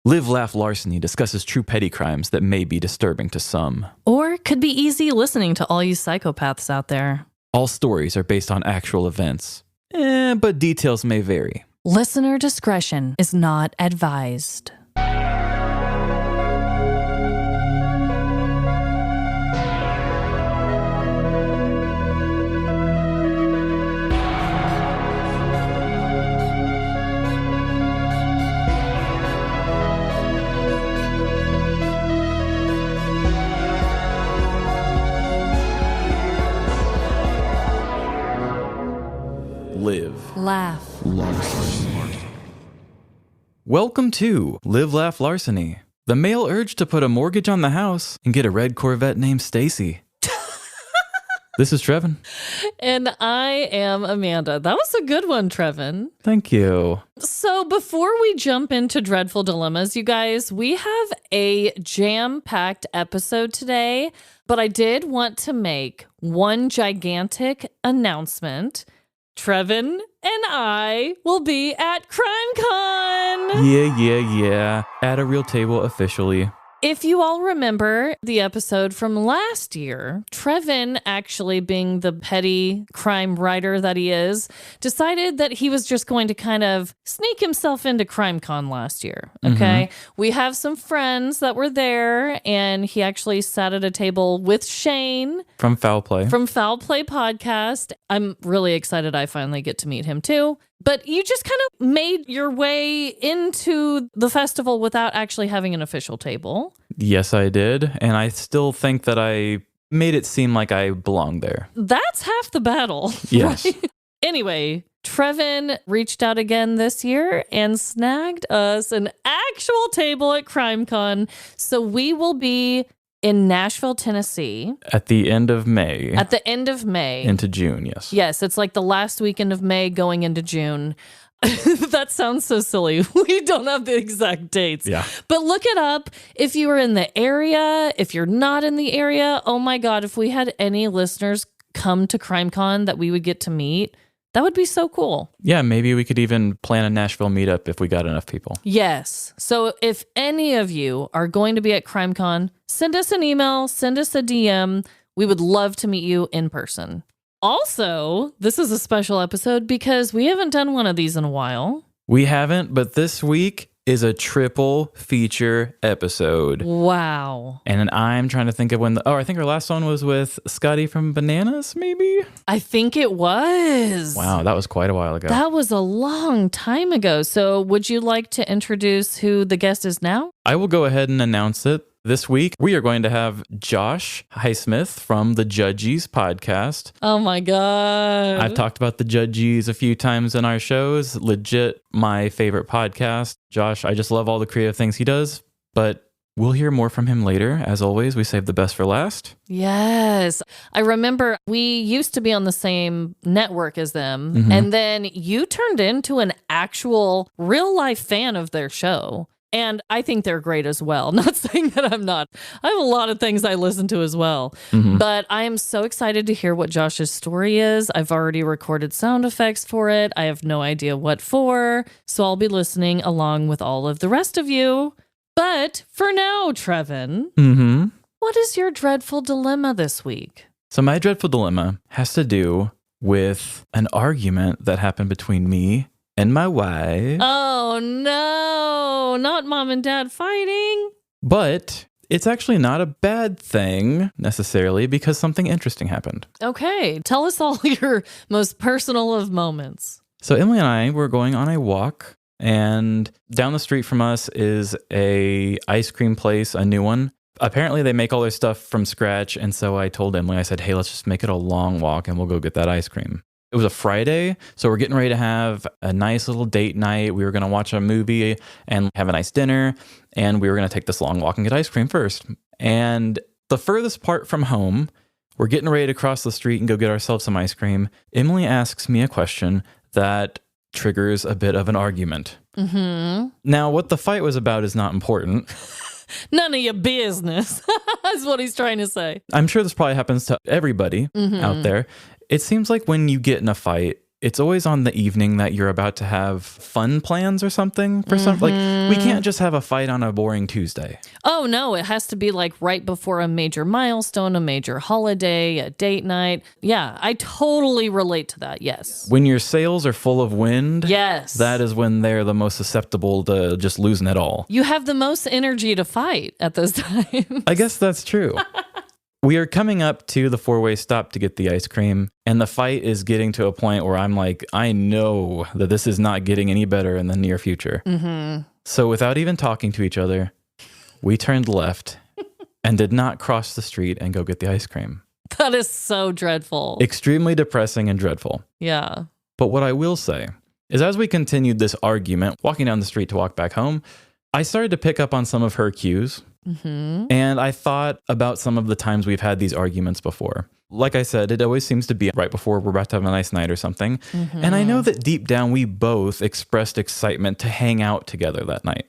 Live, Laugh, Larceny discusses true petty crimes that may be disturbing to some. Or could be easy listening to all you psychopaths out there. All stories are based on actual events, but details may vary. Listener discretion is not advised. Live, Laugh. Larceny. Welcome to Live, Laugh, Larceny. The male urge to put a mortgage on the house and get a red Corvette named Stacy. This is Trevin. And I am Amanda. That was a good one, Trevin. Thank you. So before we jump into Dreadful Dilemmas, you guys, we have a jam-packed episode today, but I did want to make one gigantic announcement. Trevin and I will be at CrimeCon. Yeah. At a real table officially. If you all remember the episode from last year, Trevin, actually being the petty crime writer that he is, decided that he was just going to kind of sneak himself into CrimeCon last year, okay? We have some friends that were there, and he actually sat at a table with Shane. From Foul Play. From Foul Play Podcast. I'm really excited I finally get to meet him too. But you just kind of made your way into the festival without actually having an official table. Yes, I did. And I still think that I made it seem like I belonged there. That's half the battle. Yes. Right? Anyway, Trevin reached out again this year and snagged us an actual table at CrimeCon. So we will be in Nashville, Tennessee. At the end of May. At the end of May. Into June, yes. Yes, it's like the last weekend of May going into June. That sounds so silly. We don't have the exact dates. Yeah. But look it up if you are in the area. If you're not in the area, oh my God, if we had any listeners come to CrimeCon that we would get to meet, that would be so cool. Yeah, maybe we could even plan a Nashville meetup if we got enough people. Yes. So if any of you are going to be at CrimeCon, send us an email, send us a DM. We would love to meet you in person. Also, this is a special episode because we haven't done one of these in a while. We haven't, but this week is a triple feature episode. Wow. And I'm trying to think of when I think our last one was with Scotty from Bananas, maybe? I think it was. Wow, that was quite a while ago. That was a long time ago. So would you like to introduce who the guest is now? I will go ahead and announce it. This week, we are going to have Josh Highsmith from The Judgies podcast. Oh my God. I've talked about The Judgies a few times in our shows. Legit my favorite podcast. Josh, I just love all the creative things he does, but we'll hear more from him later. As always, we save the best for last. Yes. I remember we used to be on the same network as them, and then you turned into an actual real life fan of their show. And I think they're great as well. Not saying that I'm not. I have a lot of things I listen to as well. But I am so excited to hear what Josh's story is. I've already recorded sound effects for it. I have no idea what for. So I'll be listening along with all of the rest of you. But for now, Trevin, what is your dreadful dilemma this week? So my dreadful dilemma has to do with an argument that happened between me and my wife. Oh, no, not mom and dad fighting. But it's actually not a bad thing necessarily because something interesting happened. Okay, tell us all your most personal of moments. So Emily and I were going on a walk, and down the street from us is a ice cream place, a new one. Apparently they make all their stuff from scratch, and so I told Emily, I said, hey, let's just make it a long walk and we'll go get that ice cream. It was a Friday, so we're getting ready to have a nice little date night. We were going to watch a movie and have a nice dinner, and we were going to take this long walk and get ice cream first. And the furthest part from home, we're getting ready to cross the street and go get ourselves some ice cream. Emily asks me a question that triggers a bit of an argument. Now, what the fight was about is not important. None of your business, is what he's trying to say. I'm sure this probably happens to everybody out there. It seems like when you get in a fight, it's always on the evening that you're about to have fun plans or something for some, like, we can't just have a fight on a boring Tuesday. Oh, no, it has to be like right before a major milestone, a major holiday, a date night. Yeah, I totally relate to that. Yes. When your sails are full of wind, yes, that is when they're the most susceptible to just losing it all. You have the most energy to fight at those times. I guess that's true. We are coming up to the four-way stop to get the ice cream, and the fight is getting to a point where I'm like, I know that this is not getting any better in the near future. So without even talking to each other, we turned left and did not cross the street and go get the ice cream. That is so dreadful. Extremely depressing and dreadful. Yeah. But what I will say is, as we continued this argument, walking down the street to walk back home, I started to pick up on some of her cues. And I thought about some of the times we've had these arguments before. Like I said, it always seems to be right before we're about to have a nice night or something. And I know that deep down, we both expressed excitement to hang out together that night.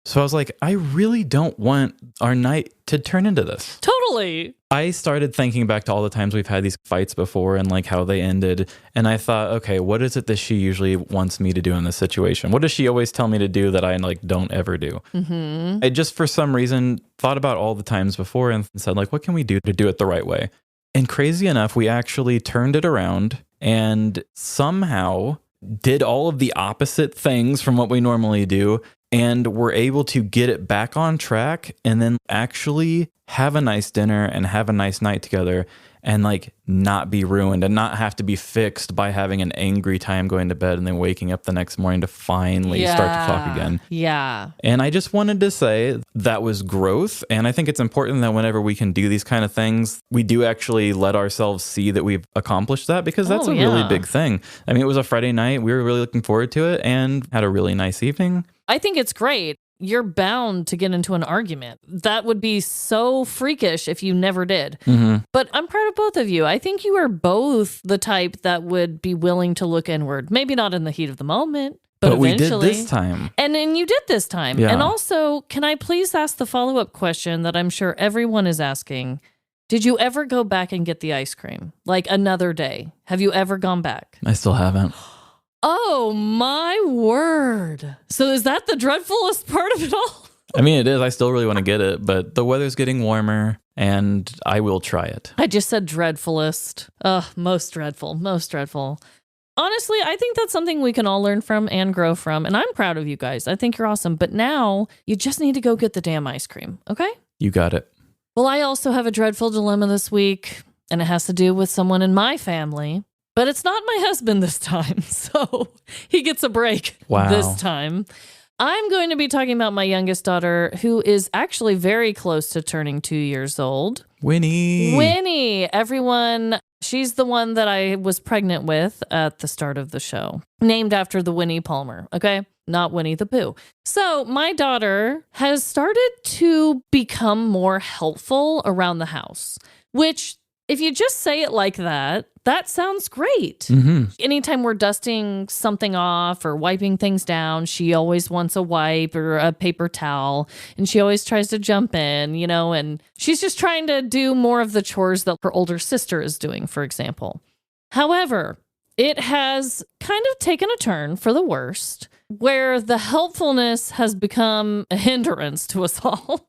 So I was like, I really don't want our night to turn into this. Totally. I started thinking back to all the times we've had these fights before and like how they ended. And I thought, okay, what is it that she usually wants me to do in this situation? What does she always tell me to do that I like don't ever do? I just, for some reason, thought about all the times before and said, like, what can we do to do it the right way? And crazy enough, we actually turned it around and somehow did all of the opposite things from what we normally do. And we're able to get it back on track and then actually have a nice dinner and have a nice night together and like not be ruined and not have to be fixed by having an angry time going to bed and then waking up the next morning to finally start to talk again. Yeah. And I just wanted to say that was growth. And I think it's important that whenever we can do these kind of things, we do actually let ourselves see that we've accomplished that, because that's a really big thing. I mean, it was a Friday night. We were really looking forward to it and had a really nice evening. I think it's great. You're bound to get into an argument. That would be so freakish if you never did. But I'm proud of both of you. I think you are both the type that would be willing to look inward. Maybe not in the heat of the moment, but eventually. We did this time. And then you did this time. Yeah. And also, can I please ask the follow-up question that I'm sure everyone is asking? Did you ever go back and get the ice cream? Like another day? Have you ever gone back? I still haven't. Oh, my word. So is that the dreadfulest part of it all? I mean, it is. I still really want to get it, but the weather's getting warmer and I will try it. I just said dreadfulest. Ugh, most dreadful, most dreadful. Honestly, I think that's something we can all learn from and grow from. And I'm proud of you guys. I think you're awesome. But now you just need to go get the damn ice cream. Okay? You got it. Well, I also have a dreadful dilemma this week, and it has to do with someone in my family. But it's not my husband this time, so he gets a break this time. I'm going to be talking about my youngest daughter, who is actually very close to turning 2 years old. Winnie. Everyone, she's the one that I was pregnant with at the start of the show. Named after the Winnie Palmer, okay? Not Winnie the Pooh. So my daughter has started to become more helpful around the house, which, if you just say it like that, that sounds great. Anytime we're dusting something off or wiping things down, she always wants a wipe or a paper towel. And she always tries to jump in, you know, and she's just trying to do more of the chores that her older sister is doing, for example. However, it has kind of taken a turn for the worst, where the helpfulness has become a hindrance to us all.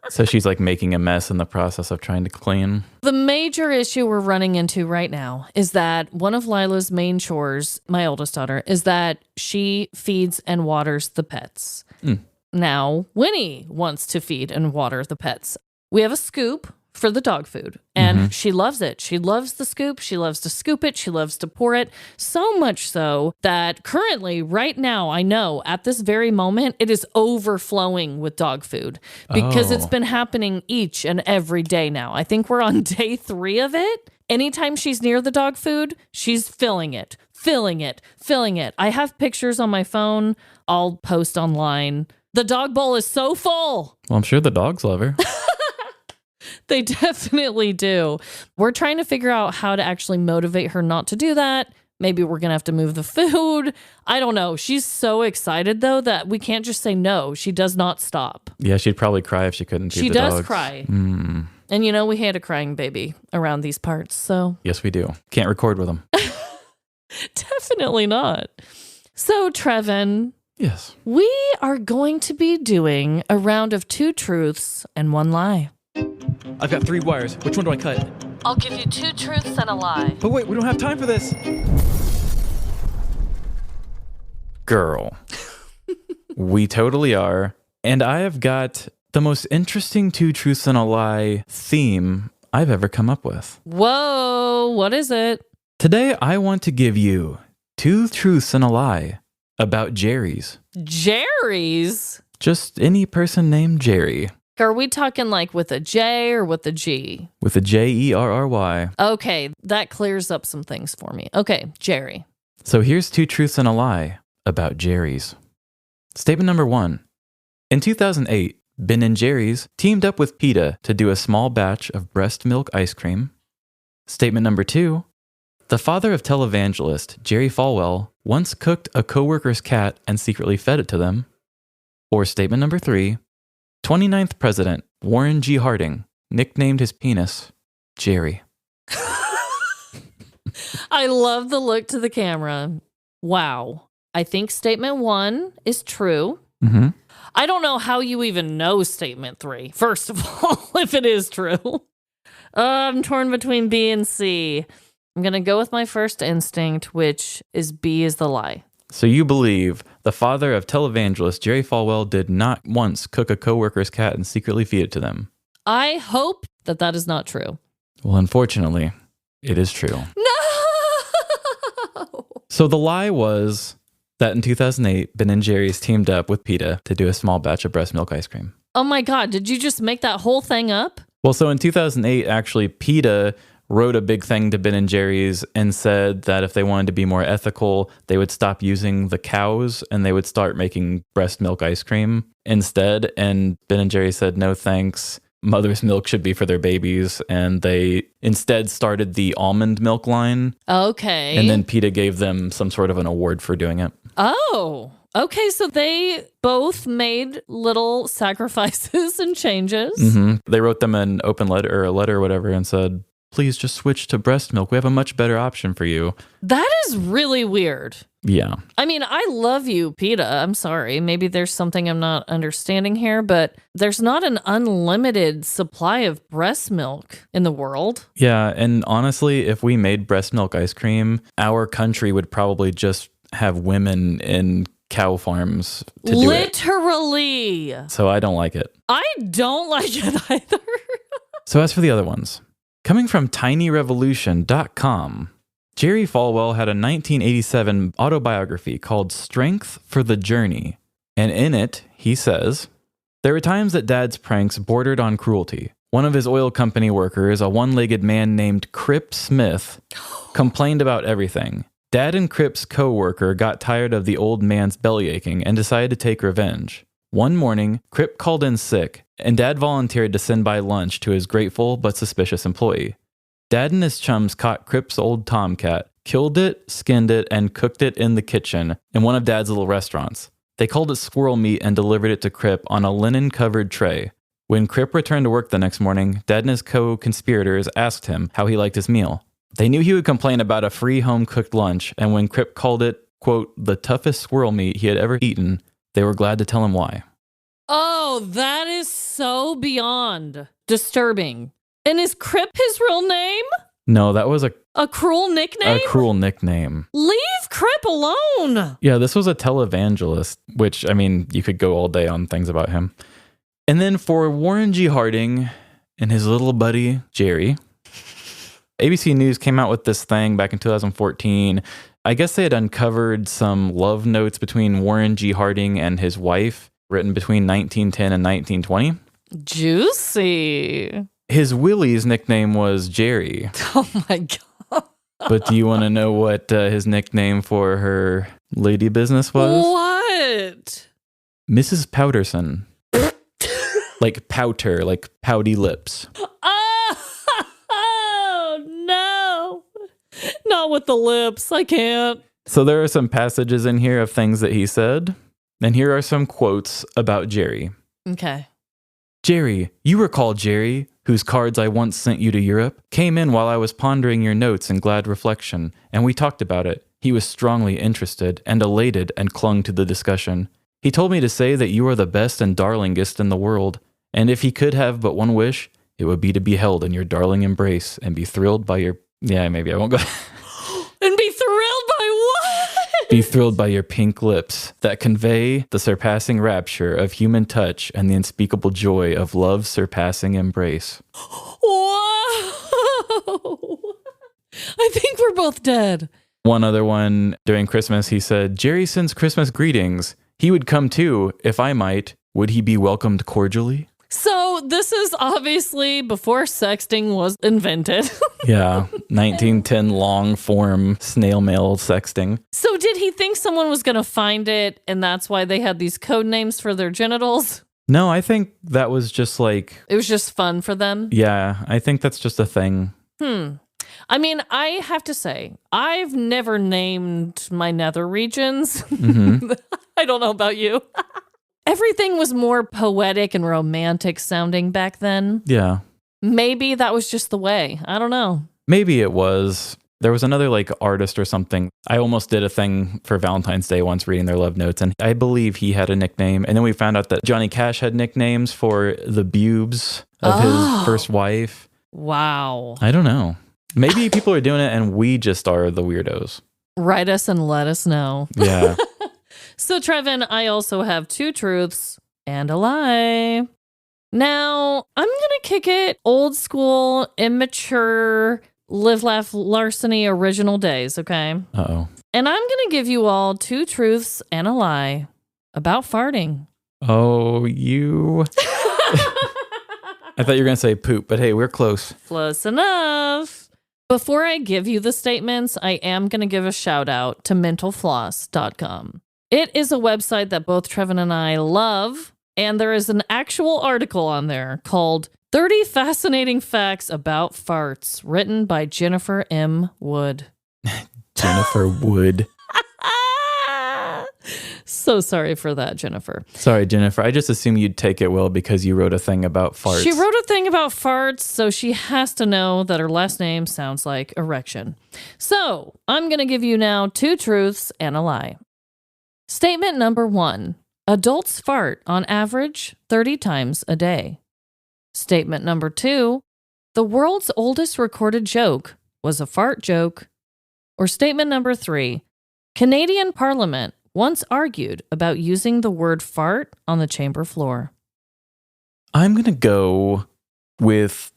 So she's like making a mess in the process of trying to clean. The major issue we're running into right now is that one of Lila's main chores, my oldest daughter, is that she feeds and waters the pets. Now, Winnie wants to feed and water the pets. We have a scoop for the dog food, and she loves it. She loves the scoop. She loves to scoop it. She loves to pour it. So much so that currently, right now, I know at this very moment, it is overflowing with dog food because it's been happening each and every day now. I think we're on day 3 of it. Anytime she's near the dog food, she's filling it. I have pictures on my phone. I'll post online. The dog bowl is so full. Well, I'm sure the dogs love her. They definitely do. We're trying to figure out how to actually motivate her not to do that. Maybe we're going to have to move the food. I don't know. She's so excited, though, that we can't just say no. She does not stop. Yeah, she'd probably cry if she couldn't feed the dogs. She does cry. And, you know, we hate a crying baby around these parts, so. Yes, we do. Can't record with them. Definitely not. So, Trevin. Yes. We are going to be doing a round of 2 truths and 1 lie. I've got 3 wires. Which one do I cut? I'll give you 2 truths and a lie. But wait, we don't have time for this. Girl. We totally are. And I have got the most interesting 2 truths and a lie theme I've ever come up with. Whoa, what is it? Today, I want to give you 2 truths and a lie about Jerry's. Jerry's? Just any person named Jerry. Are we talking like with a J or with a G? With a Jerry. Okay, that clears up some things for me. Okay, Jerry. So here's 2 truths and a lie about Jerry's. Statement number 1. In 2008, Ben & Jerry's teamed up with PETA to do a small batch of breast milk ice cream. Statement number 2. The father of televangelist Jerry Falwell once cooked a coworker's cat and secretly fed it to them. Or statement number 3. 29th President Warren G. Harding nicknamed his penis Jerry. I love the look to the camera. Wow. I think statement 1 is true. Mm-hmm. I don't know how you even know statement 3, first of all, if it is true. I'm torn between B and C. I'm going to go with my first instinct, which is B is the lie. So you believe the father of televangelist Jerry Falwell did not once cook a coworker's cat and secretly feed it to them? I hope that that is not true. Well, unfortunately, it is true. No! So the lie was that in 2008, Ben & Jerry's teamed up with PETA to do a small batch of breast milk ice cream. Oh my God, did you just make that whole thing up? Well, so in 2008, actually, PETA wrote a big thing to Ben & Jerry's and said that if they wanted to be more ethical, they would stop using the cows and they would start making breast milk ice cream instead. And Ben & Jerry's said, no thanks. Mother's milk should be for their babies. And they instead started the almond milk line. Okay. And then PETA gave them some sort of an award for doing it. Oh, okay. So they both made little sacrifices and changes. Mm-hmm. They wrote them an open letter or a letter or whatever and said, please just switch to breast milk. We have a much better option for you. That is really weird. Yeah. I mean, I love you, PETA. I'm sorry. Maybe there's something I'm not understanding here, but there's not an unlimited supply of breast milk in the world. Yeah. And honestly, if we made breast milk ice cream, our country would probably just have women in cow farms to do it. Literally. So I don't like it. I don't like it either. So as for the other ones, coming from tinyrevolution.com, Jerry Falwell had a 1987 autobiography called Strength for the Journey. And in it, he says, there were times that Dad's pranks bordered on cruelty. One of his oil company workers, a one-legged man named Crip Smith, complained about everything. Dad and Crip's co-worker got tired of the old man's belly aching and decided to take revenge. One morning, Crip called in sick, and Dad volunteered to send by lunch to his grateful but suspicious employee. Dad and his chums caught Crip's old tomcat, killed it, skinned it, and cooked it in the kitchen in one of Dad's little restaurants. They called it squirrel meat and delivered it to Crip on a linen-covered tray. When Crip returned to work the next morning, Dad and his co-conspirators asked him how he liked his meal. They knew he would complain about a free home-cooked lunch, and when Crip called it, quote, the toughest squirrel meat he had ever eaten, they were glad to tell him why. Oh, that is so beyond disturbing. And is Crip his real name? No, that was a cruel nickname? A cruel nickname. Leave Crip alone. Yeah, this was a televangelist, which, I mean, you could go all day on things about him. And then for Warren G. Harding and his little buddy, Jerry, ABC News came out with this thing back in 2014. I guess they had uncovered some love notes between Warren G. Harding and his wife, written between 1910 and 1920. Juicy. His Willie's nickname was Jerry. Oh my God. But do you want to know what his nickname for her lady business was? What? Mrs. Powderson. Like powder, like pouty lips. Oh, no. Not with the lips. I can't. So there are some passages in here of things that he said. And here are some quotes about Jerry. Okay. Jerry, you recall Jerry, whose cards I once sent you to Europe, came in while I was pondering your notes in glad reflection, and we talked about it. He was strongly interested and elated and clung to the discussion. He told me to say that you are the best and darlingest in the world, and if he could have but one wish, it would be to be held in your darling embrace and be thrilled by your... Yeah, maybe I won't go... And be thrilled by what? Be thrilled by your pink lips that convey the surpassing rapture of human touch and the unspeakable joy of love's surpassing embrace. Whoa! I think we're both dead. One other one, during Christmas, he said, Jerry sends Christmas greetings. He would come too, if I might. Would he be welcomed cordially? So this is obviously before sexting was invented. Yeah, 1910 long form snail mail sexting. So did he think someone was going to find it and that's why they had these code names for their genitals? No, I think that was just like... It was just fun for them? Yeah, I think that's just a thing. I mean, I have to say, I've never named my nether regions. I don't know about you. Everything was more poetic and romantic sounding back then. Yeah. Maybe that was just the way. I don't know. Maybe it was. There was another like artist or something. I almost did a thing for Valentine's Day once reading their love notes, and I believe he had a nickname. And then we found out that Johnny Cash had nicknames for the bubes of his first wife. Wow. I don't know. Maybe people are doing it and we just are the weirdos. Write us and let us know. Yeah. So, Trevin, I also have 2 truths and a lie. Now, I'm going to kick it old school, immature, live, laugh, larceny, original days, okay? Uh-oh. And I'm going to give you all 2 truths and a lie about farting. Oh, you... I thought you were going to say poop, but hey, we're close. Close enough. Before I give you the statements, I am going to give a shout out to mentalfloss.com. It is a website that both Trevin and I love, and there is an actual article on there called 30 Fascinating Facts About Farts, written by Jennifer M. Wood. Jennifer Wood. So sorry for that, Jennifer. Sorry, Jennifer. I just assume you'd take it well because you wrote a thing about farts. She wrote a thing about farts, so she has to know that her last name sounds like erection. So I'm going to give you now 2 truths and a lie. Statement number 1. Adults fart on average 30 times a day. Statement number 2. The world's oldest recorded joke was a fart joke. Or statement number 3. Canadian Parliament once argued about using the word fart on the chamber floor. I'm going to go with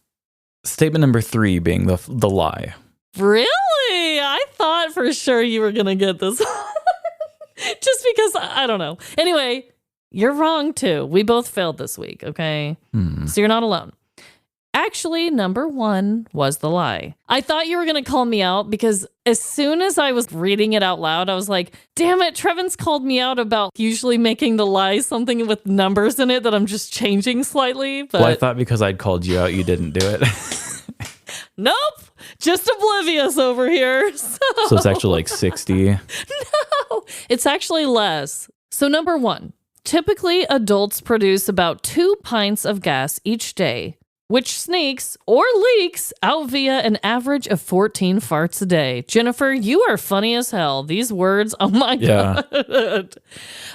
statement number 3 being the lie. Really? I thought for sure you were going to get this. Just because, I don't know. Anyway, you're wrong too. We both failed this week, okay? So you're not alone. Actually, number 1 was the lie. I thought you were going to call me out because as soon as I was reading it out loud, I was like, damn it, Trevin's called me out about usually making the lie something with numbers in it that I'm just changing slightly. But Well, I thought because I'd called you out, you didn't do it. Nope, just oblivious over here. So it's actually like 60. No, it's actually less. So number 1, typically adults produce about 2 pints of gas each day, which sneaks or leaks out via an average of 14 farts a day. Jennifer, you are funny as hell. These words, oh my God.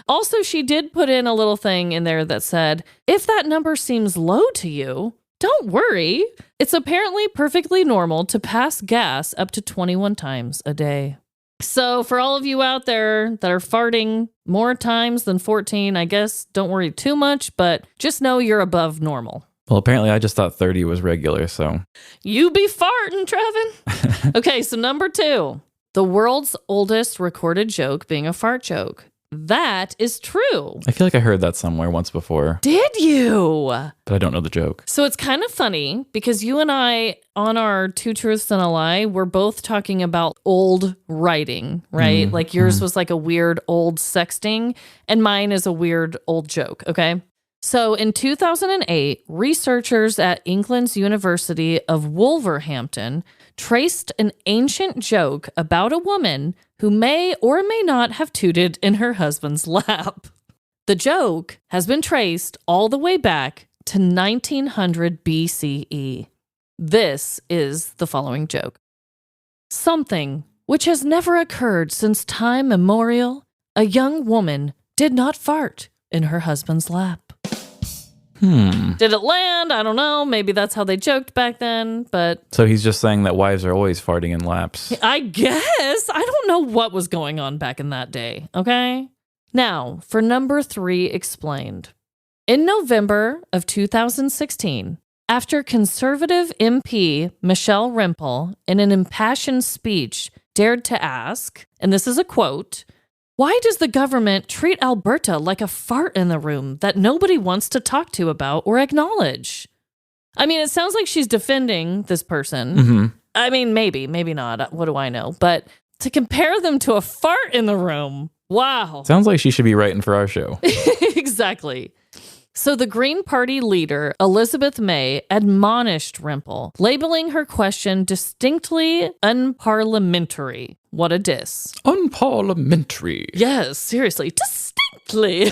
Also, she did put in a little thing in there that said, if that number seems low to you, don't worry. It's apparently perfectly normal to pass gas up to 21 times a day. So for all of you out there that are farting more times than 14, I guess don't worry too much, but just know you're above normal. Well, apparently I just thought 30 was regular, so. You be farting, Trevin. Okay, so number 2, the world's oldest recorded joke being a fart joke. That is true. I feel like I heard that somewhere once before. Did you? But I don't know the joke. So it's kind of funny because you and I, on our 2 truths and a lie, we're both talking about old writing, right? Like yours was like a weird old sexting and mine is a weird old joke, okay? So in 2008, researchers at England's University of Wolverhampton traced an ancient joke about a woman who may or may not have tooted in her husband's lap. The joke has been traced all the way back to 1900 BCE. This is the following joke. Something which has never occurred since time immemorial, a young woman did not fart in her husband's lap. Did it land? I don't know. Maybe that's how they joked back then, but... So he's just saying that wives are always farting in laps. I guess. I don't know what was going on back in that day, okay? Now, for number 3 explained. In November of 2016, after conservative MP Michelle Rempel, in an impassioned speech, dared to ask, and this is a quote, "Why does the government treat Alberta like a fart in the room that nobody wants to talk to about or acknowledge?" I mean, it sounds like she's defending this person. Mm-hmm. I mean, maybe not. What do I know? But to compare them to a fart in the room, wow. Sounds like she should be writing for our show. Exactly. So the Green Party leader, Elizabeth May, admonished Rempel, labeling her question distinctly unparliamentary. What a diss. Unparliamentary. Yes, seriously, distinctly.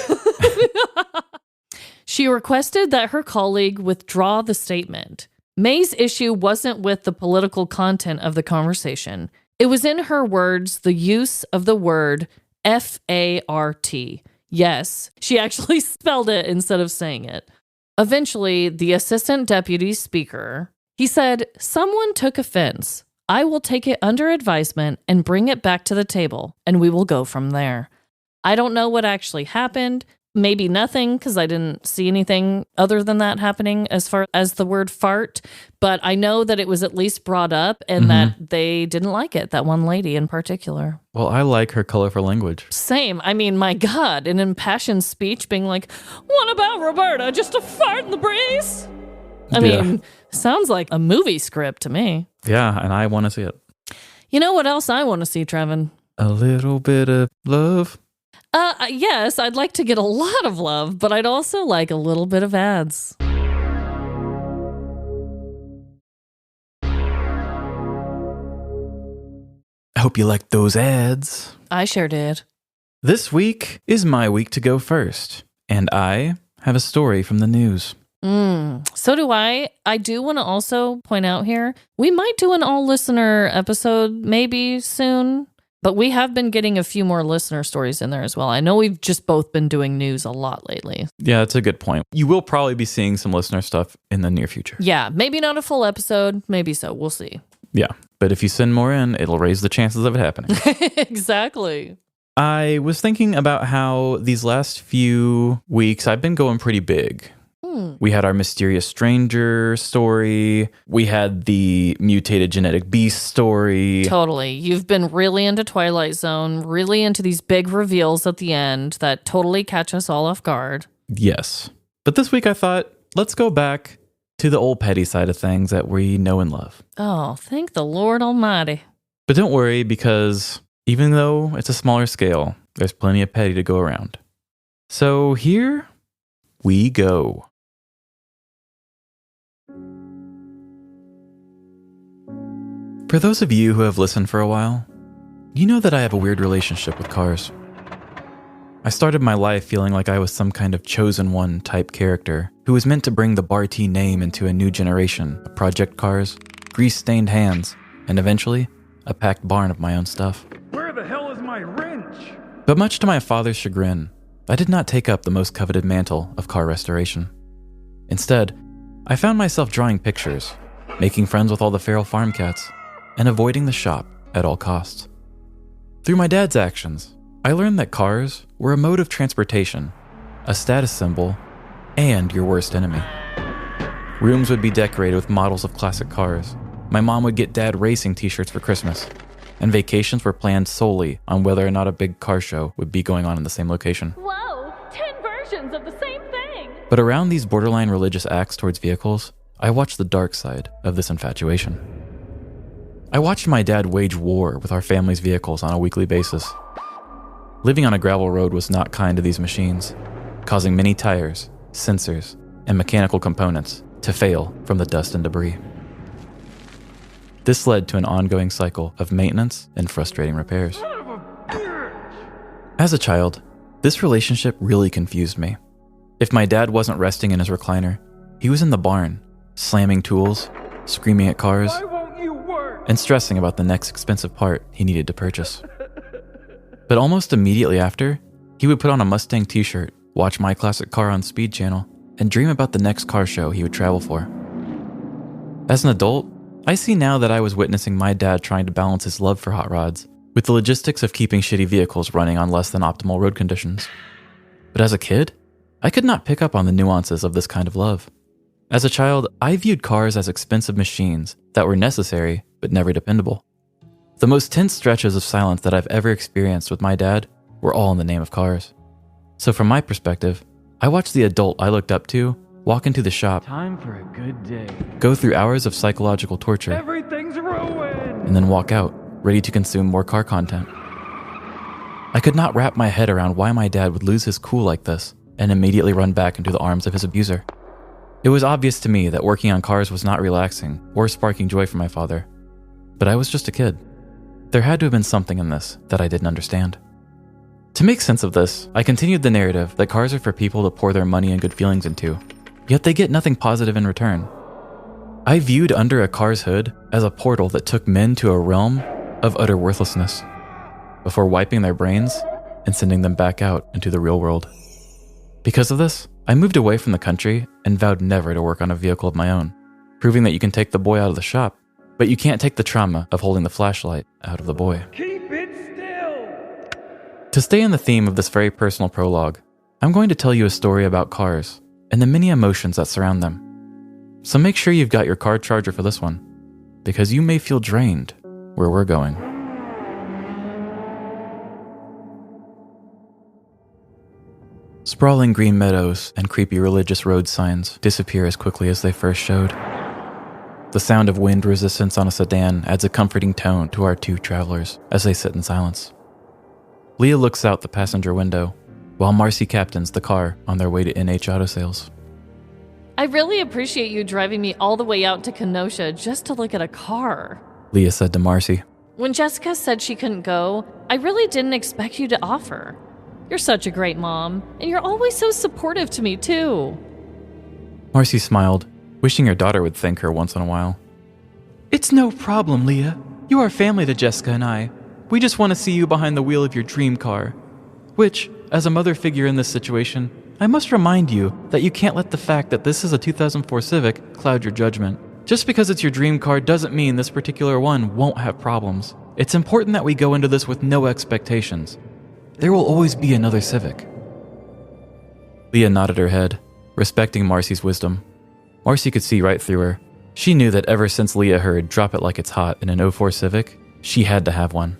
She requested that her colleague withdraw the statement. May's issue wasn't with the political content of the conversation. It was, in her words, the use of the word F-A-R-T. Yes, she actually spelled it instead of saying it. Eventually, the assistant deputy speaker, he said, "Someone took offense. I will take it under advisement and bring it back to the table, and we will go from there." I don't know what actually happened. Maybe nothing, because I didn't see anything other than that happening as far as the word fart. But I know that it was at least brought up and that they didn't like it, that one lady in particular. Well, I like her colorful language. Same. I mean, my God, an impassioned speech being like, "What about Roberta? Just a fart in the breeze?" I mean, sounds like a movie script to me. Yeah, and I want to see it. You know what else I want to see, Trevin? A little bit of love. Yes, I'd like to get a lot of love, but I'd also like a little bit of ads. I hope you liked those ads. I sure did. This week is my week to go first, and I have a story from the news. So do I. I do want to also point out here, we might do an all-listener episode maybe soon. But we have been getting a few more listener stories in there as well. I know we've just both been doing news a lot lately. Yeah, that's a good point. You will probably be seeing some listener stuff in the near future. Yeah, maybe not a full episode. Maybe so. We'll see. Yeah, but if you send more in, it'll raise the chances of it happening. Exactly. I was thinking about how these last few weeks I've been going pretty big. We had our mysterious stranger story. We had the mutated genetic beast story. Totally. You've been really into Twilight Zone, really into these big reveals at the end that totally catch us all off guard. Yes. But this week I thought, let's go back to the old petty side of things that we know and love. Oh, thank the Lord Almighty. But don't worry, because even though it's a smaller scale, there's plenty of petty to go around. So here we go. For those of you who have listened for a while, you know that I have a weird relationship with cars. I started my life feeling like I was some kind of chosen one type character who was meant to bring the Barty name into a new generation of project cars, grease-stained hands, and eventually, a packed barn of my own stuff. Where the hell is my wrench? But much to my father's chagrin, I did not take up the most coveted mantle of car restoration. Instead, I found myself drawing pictures, making friends with all the feral farm cats, and avoiding the shop at all costs. Through my dad's actions, I learned that cars were a mode of transportation, a status symbol, and your worst enemy. Rooms would be decorated with models of classic cars. My mom would get dad racing t-shirts for Christmas, and vacations were planned solely on whether or not a big car show would be going on in the same location. Whoa, 10 versions of the same thing. But around these borderline religious acts towards vehicles, I watched the dark side of this infatuation. I watched my dad wage war with our family's vehicles on a weekly basis. Living on a gravel road was not kind to these machines, causing many tires, sensors, and mechanical components to fail from the dust and debris. This led to an ongoing cycle of maintenance and frustrating repairs. As a child, this relationship really confused me. If my dad wasn't resting in his recliner, he was in the barn, slamming tools, screaming at cars, Why won't you work? and stressing about the next expensive part he needed to purchase. But almost immediately after, he would put on a Mustang t-shirt, watch My Classic Car on Speed Channel, and dream about the next car show he would travel for. As an adult, I see now that I was witnessing my dad trying to balance his love for hot rods with the logistics of keeping shitty vehicles running on less than optimal road conditions. But as a kid, I could not pick up on the nuances of this kind of love. As a child, I viewed cars as expensive machines that were necessary but never dependable. The most tense stretches of silence that I've ever experienced with my dad were all in the name of cars. So from my perspective, I watched the adult I looked up to walk into the shop, Time for a good day. go through hours of psychological torture, Everything's ruined. and then walk out, ready to consume more car content. I could not wrap my head around why my dad would lose his cool like this and immediately run back into the arms of his abuser. It was obvious to me that working on cars was not relaxing or sparking joy for my father, but I was just a kid. There had to have been something in this that I didn't understand. To make sense of this, I continued the narrative that cars are for people to pour their money and good feelings into, yet they get nothing positive in return. I viewed under a car's hood as a portal that took men to a realm of utter worthlessness, before wiping their brains and sending them back out into the real world. Because of this, I moved away from the country and vowed never to work on a vehicle of my own, proving that you can take the boy out of the shop, but you can't take the trauma of holding the flashlight out of the boy. Keep it still. To stay in the theme of this very personal prologue, I'm going to tell you a story about cars and the many emotions that surround them. So make sure you've got your car charger for this one, because you may feel drained where we're going. Sprawling green meadows and creepy religious road signs disappear as quickly as they first showed. The sound of wind resistance on a sedan adds a comforting tone to our two travelers as they sit in silence. Leah looks out the passenger window, while Marcy captains the car on their way to NH Auto Sales. I really appreciate you driving me all the way out to Kenosha just to look at a car. Leah said to Marcy. When Jessica said she couldn't go, I really didn't expect you to offer. You're such a great mom, and you're always so supportive to me, too. Marcy smiled, wishing her daughter would thank her once in a while. It's no problem, Leah. You are family to Jessica and I. We just want to see you behind the wheel of your dream car. Which, as a mother figure in this situation, I must remind you that you can't let the fact that this is a 2004 Civic cloud your judgment. Just because it's your dream car doesn't mean this particular one won't have problems. It's important that we go into this with no expectations. There will always be another Civic. Leah nodded her head, respecting Marcy's wisdom. Marcy could see right through her. She knew that ever since Leah heard "drop it like it's hot" in an 04 Civic, she had to have one.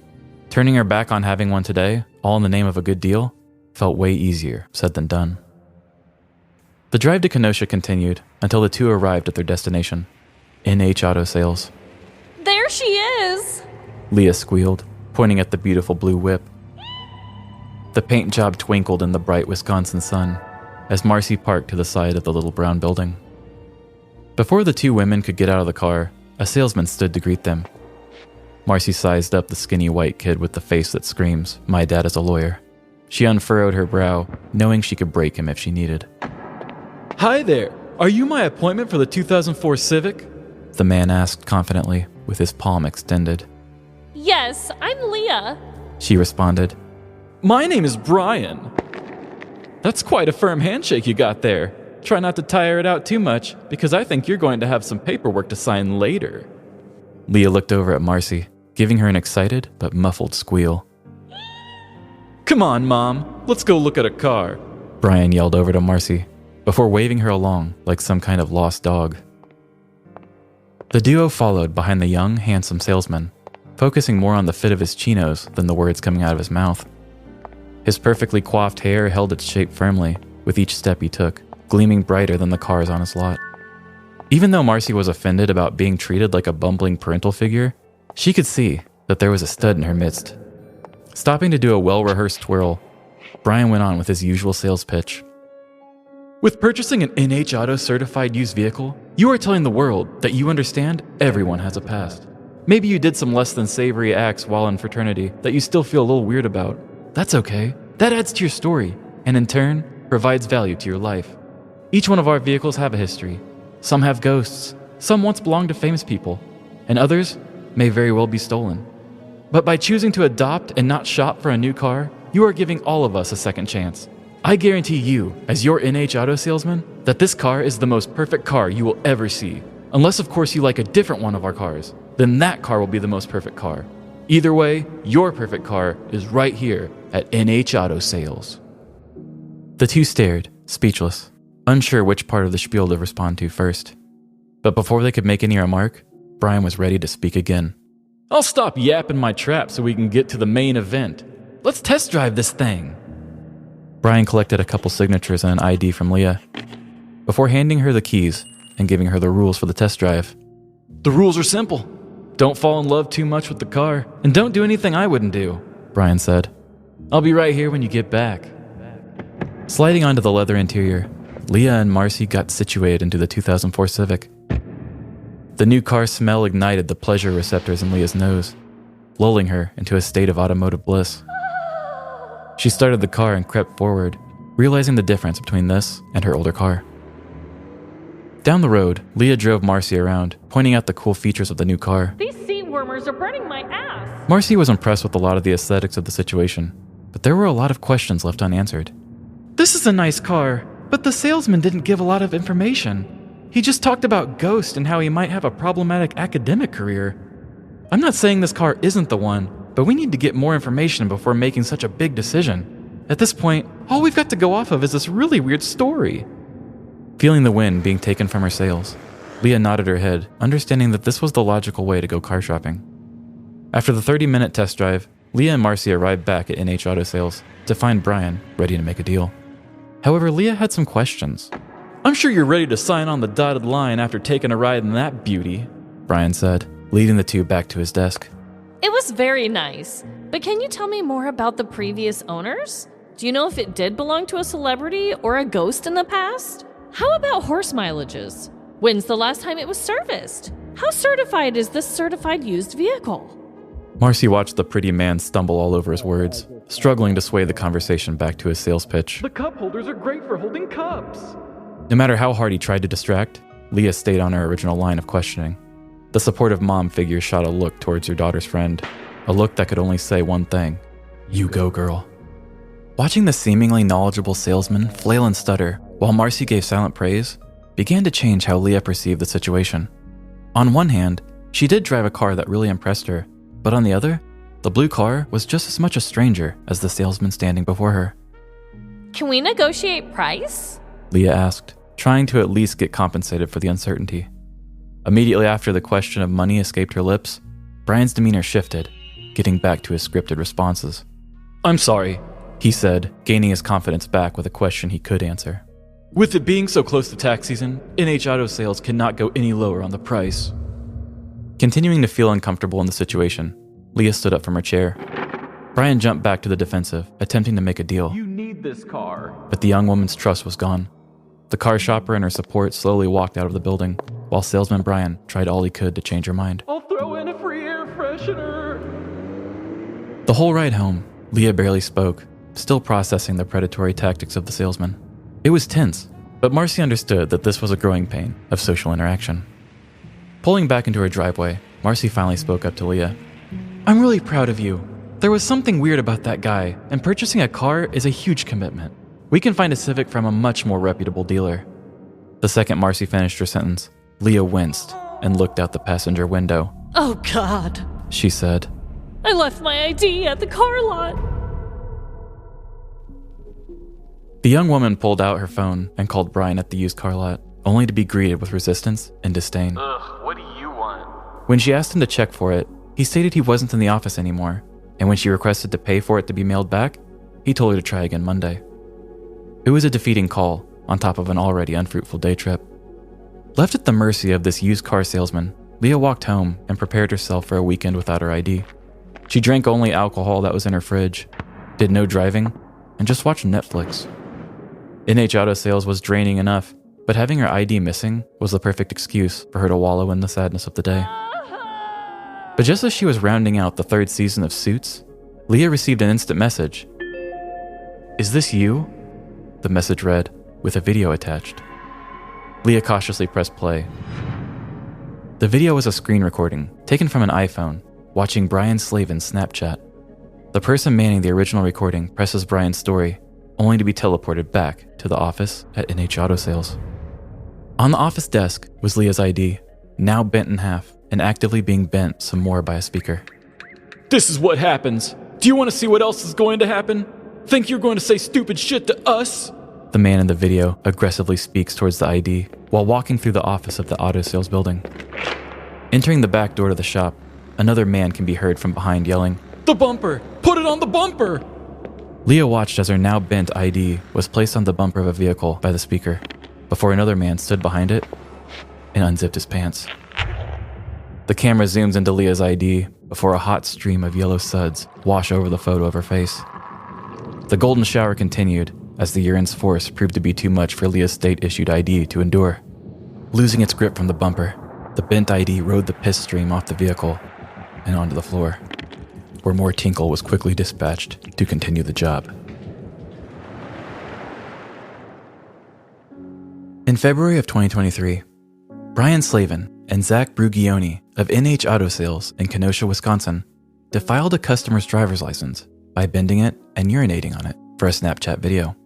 Turning her back on having one today, all in the name of a good deal, felt way easier said than done. The drive to Kenosha continued until the two arrived at their destination, NH Auto Sales. There she is! Leah squealed, pointing at the beautiful blue whip. The paint job twinkled in the bright Wisconsin sun as Marcy parked to the side of the little brown building. Before the two women could get out of the car, a salesman stood to greet them. Marcy sized up the skinny white kid with the face that screams, "My dad is a lawyer." She unfurrowed her brow, knowing she could break him if she needed. "Hi there! Are you my appointment for the 2004 Civic?" the man asked confidently, with his palm extended. Yes, I'm Leah. She responded. "My name is Brian." "That's quite a firm handshake you got there. Try not to tire it out too much, because I think you're going to have some paperwork to sign later." Leah looked over at Marcy, giving her an excited but muffled squeal. "Come on, Mom. Let's go look at a car," Brian yelled over to Marcy, before waving her along like some kind of lost dog. The duo followed behind the young, handsome salesman, focusing more on the fit of his chinos than the words coming out of his mouth. His perfectly coiffed hair held its shape firmly with each step he took, gleaming brighter than the cars on his lot. Even though Marcy was offended about being treated like a bumbling parental figure, she could see that there was a stud in her midst. Stopping to do a well-rehearsed twirl, Brian went on with his usual sales pitch. "With purchasing an NH Auto certified used vehicle, you are telling the world that you understand everyone has a past. Maybe you did some less than savory acts while in fraternity that you still feel a little weird about. That's okay. That adds to your story, and in turn, provides value to your life. Each one of our vehicles have a history. Some have ghosts, some once belonged to famous people, and others may very well be stolen. But by choosing to adopt and not shop for a new car, you are giving all of us a second chance. I guarantee you, as your NH Auto salesman, that this car is the most perfect car you will ever see. Unless, of course, you like a different one of our cars, then that car will be the most perfect car. Either way, your perfect car is right here at NH Auto Sales. The two stared, speechless, unsure which part of the spiel to respond to first. But before they could make any remark, Brian was ready to speak again. I'll stop yapping my trap so we can get to the main event. Let's test drive this thing. Brian collected a couple signatures and an ID from Leah before handing her the keys and giving her the rules for the test drive. The rules are simple. Don't fall in love too much with the car, and don't do anything I wouldn't do, Brian said. I'll be right here when you get back. Sliding onto the leather interior, Leah and Marcy got situated into the 2004 Civic. The new car smell ignited the pleasure receptors in Leah's nose, lulling her into a state of automotive bliss. She started the car and crept forward, realizing the difference between this and her older car. Down the road, Leah drove Marcy around, pointing out the cool features of the new car. These seat warmers are burning my ass. Marcy was impressed with a lot of the aesthetics of the situation, but there were a lot of questions left unanswered. This is a nice car, but the salesman didn't give a lot of information. He just talked about Ghost and how he might have a problematic academic career. I'm not saying this car isn't the one, but we need to get more information before making such a big decision. At this point, all we've got to go off of is this really weird story. Feeling the wind being taken from her sails, Leah nodded her head, understanding that this was the logical way to go car shopping. After the 30-minute test drive, Leah and Marcy arrived back at NH Auto Sales to find Brian ready to make a deal. However, Leah had some questions. I'm sure you're ready to sign on the dotted line after taking a ride in that beauty, Brian said, leading the two back to his desk. It was very nice, but can you tell me more about the previous owners? Do you know if it did belong to a celebrity or a ghost in the past? How about horse mileages? When's the last time it was serviced? How certified is this certified used vehicle? Marcy watched the pretty man stumble all over his words, struggling to sway the conversation back to his sales pitch. The cup holders are great for holding cups. No matter how hard he tried to distract, Leah stayed on her original line of questioning. The supportive mom figure shot a look towards her daughter's friend, a look that could only say one thing: you go, girl. Watching the seemingly knowledgeable salesman flail and stutter while Marcy gave silent praise began to change how Leah perceived the situation. On one hand, she did drive a car that really impressed her, but on the other, the blue car was just as much a stranger as the salesman standing before her. Can we negotiate price? Leah asked, trying to at least get compensated for the uncertainty. Immediately after the question of money escaped her lips, Brian's demeanor shifted, getting back to his scripted responses. I'm sorry, he said, gaining his confidence back with a question he could answer. With it being so close to tax season, NH Auto Sales cannot go any lower on the price. Continuing to feel uncomfortable in the situation, Leah stood up from her chair. Brian jumped back to the defensive, attempting to make a deal. You need this car. But the young woman's trust was gone. The car shopper and her support slowly walked out of the building, while salesman Brian tried all he could to change her mind. I'll throw in a free air freshener. The whole ride home, Leah barely spoke, still processing the predatory tactics of the salesman. It was tense, but Marcy understood that this was a growing pain of social interaction. Pulling back into her driveway, Marcy finally spoke up to Leah. I'm really proud of you. There was something weird about that guy, and purchasing a car is a huge commitment. We can find a Civic from a much more reputable dealer. The second Marcy finished her sentence, Leah winced and looked out the passenger window. Oh God, She said. I left my ID at the car lot. The young woman pulled out her phone and called Brian at the used car lot, only to be greeted with resistance and disdain. Ugh, what do you want? When she asked him to check for it, he stated he wasn't in the office anymore, and when she requested to pay for it to be mailed back, he told her to try again Monday. It was a defeating call, on top of an already unfruitful day trip. Left at the mercy of this used car salesman, Leah walked home and prepared herself for a weekend without her ID. She drank only alcohol that was in her fridge, did no driving, and just watched Netflix. NH Auto Sales was draining enough, but having her ID missing was the perfect excuse for her to wallow in the sadness of the day. But just as she was rounding out the third season of Suits, Leah received an instant message. Is this you? The message read, with a video attached. Leah cautiously pressed play. The video was a screen recording taken from an iPhone, watching Brian Slavin's Snapchat. The person manning the original recording presses Brian's story, only to be teleported back to the office at NH Auto Sales. On the office desk was Leah's ID, now bent in half and actively being bent some more by a speaker. This is what happens. Do you want to see what else is going to happen? Think you're going to say stupid shit to us? The man in the video aggressively speaks towards the ID while walking through the office of the auto sales building. Entering the back door to the shop, another man can be heard from behind yelling, The bumper! Put it on the bumper! Leah watched as her now bent ID was placed on the bumper of a vehicle by the speaker, before another man stood behind it and unzipped his pants. The camera zooms into Leah's ID before a hot stream of yellow suds wash over the photo of her face. The golden shower continued as the urine's force proved to be too much for Leah's state-issued ID to endure. Losing its grip from the bumper, the bent ID rode the piss stream off the vehicle and onto the floor, where more tinkle was quickly dispatched to continue the job. In February of 2023, Brian Slavin and Zach Brugioni of NH Auto Sales in Kenosha, Wisconsin, defiled a customer's driver's license by bending it and urinating on it for a Snapchat video.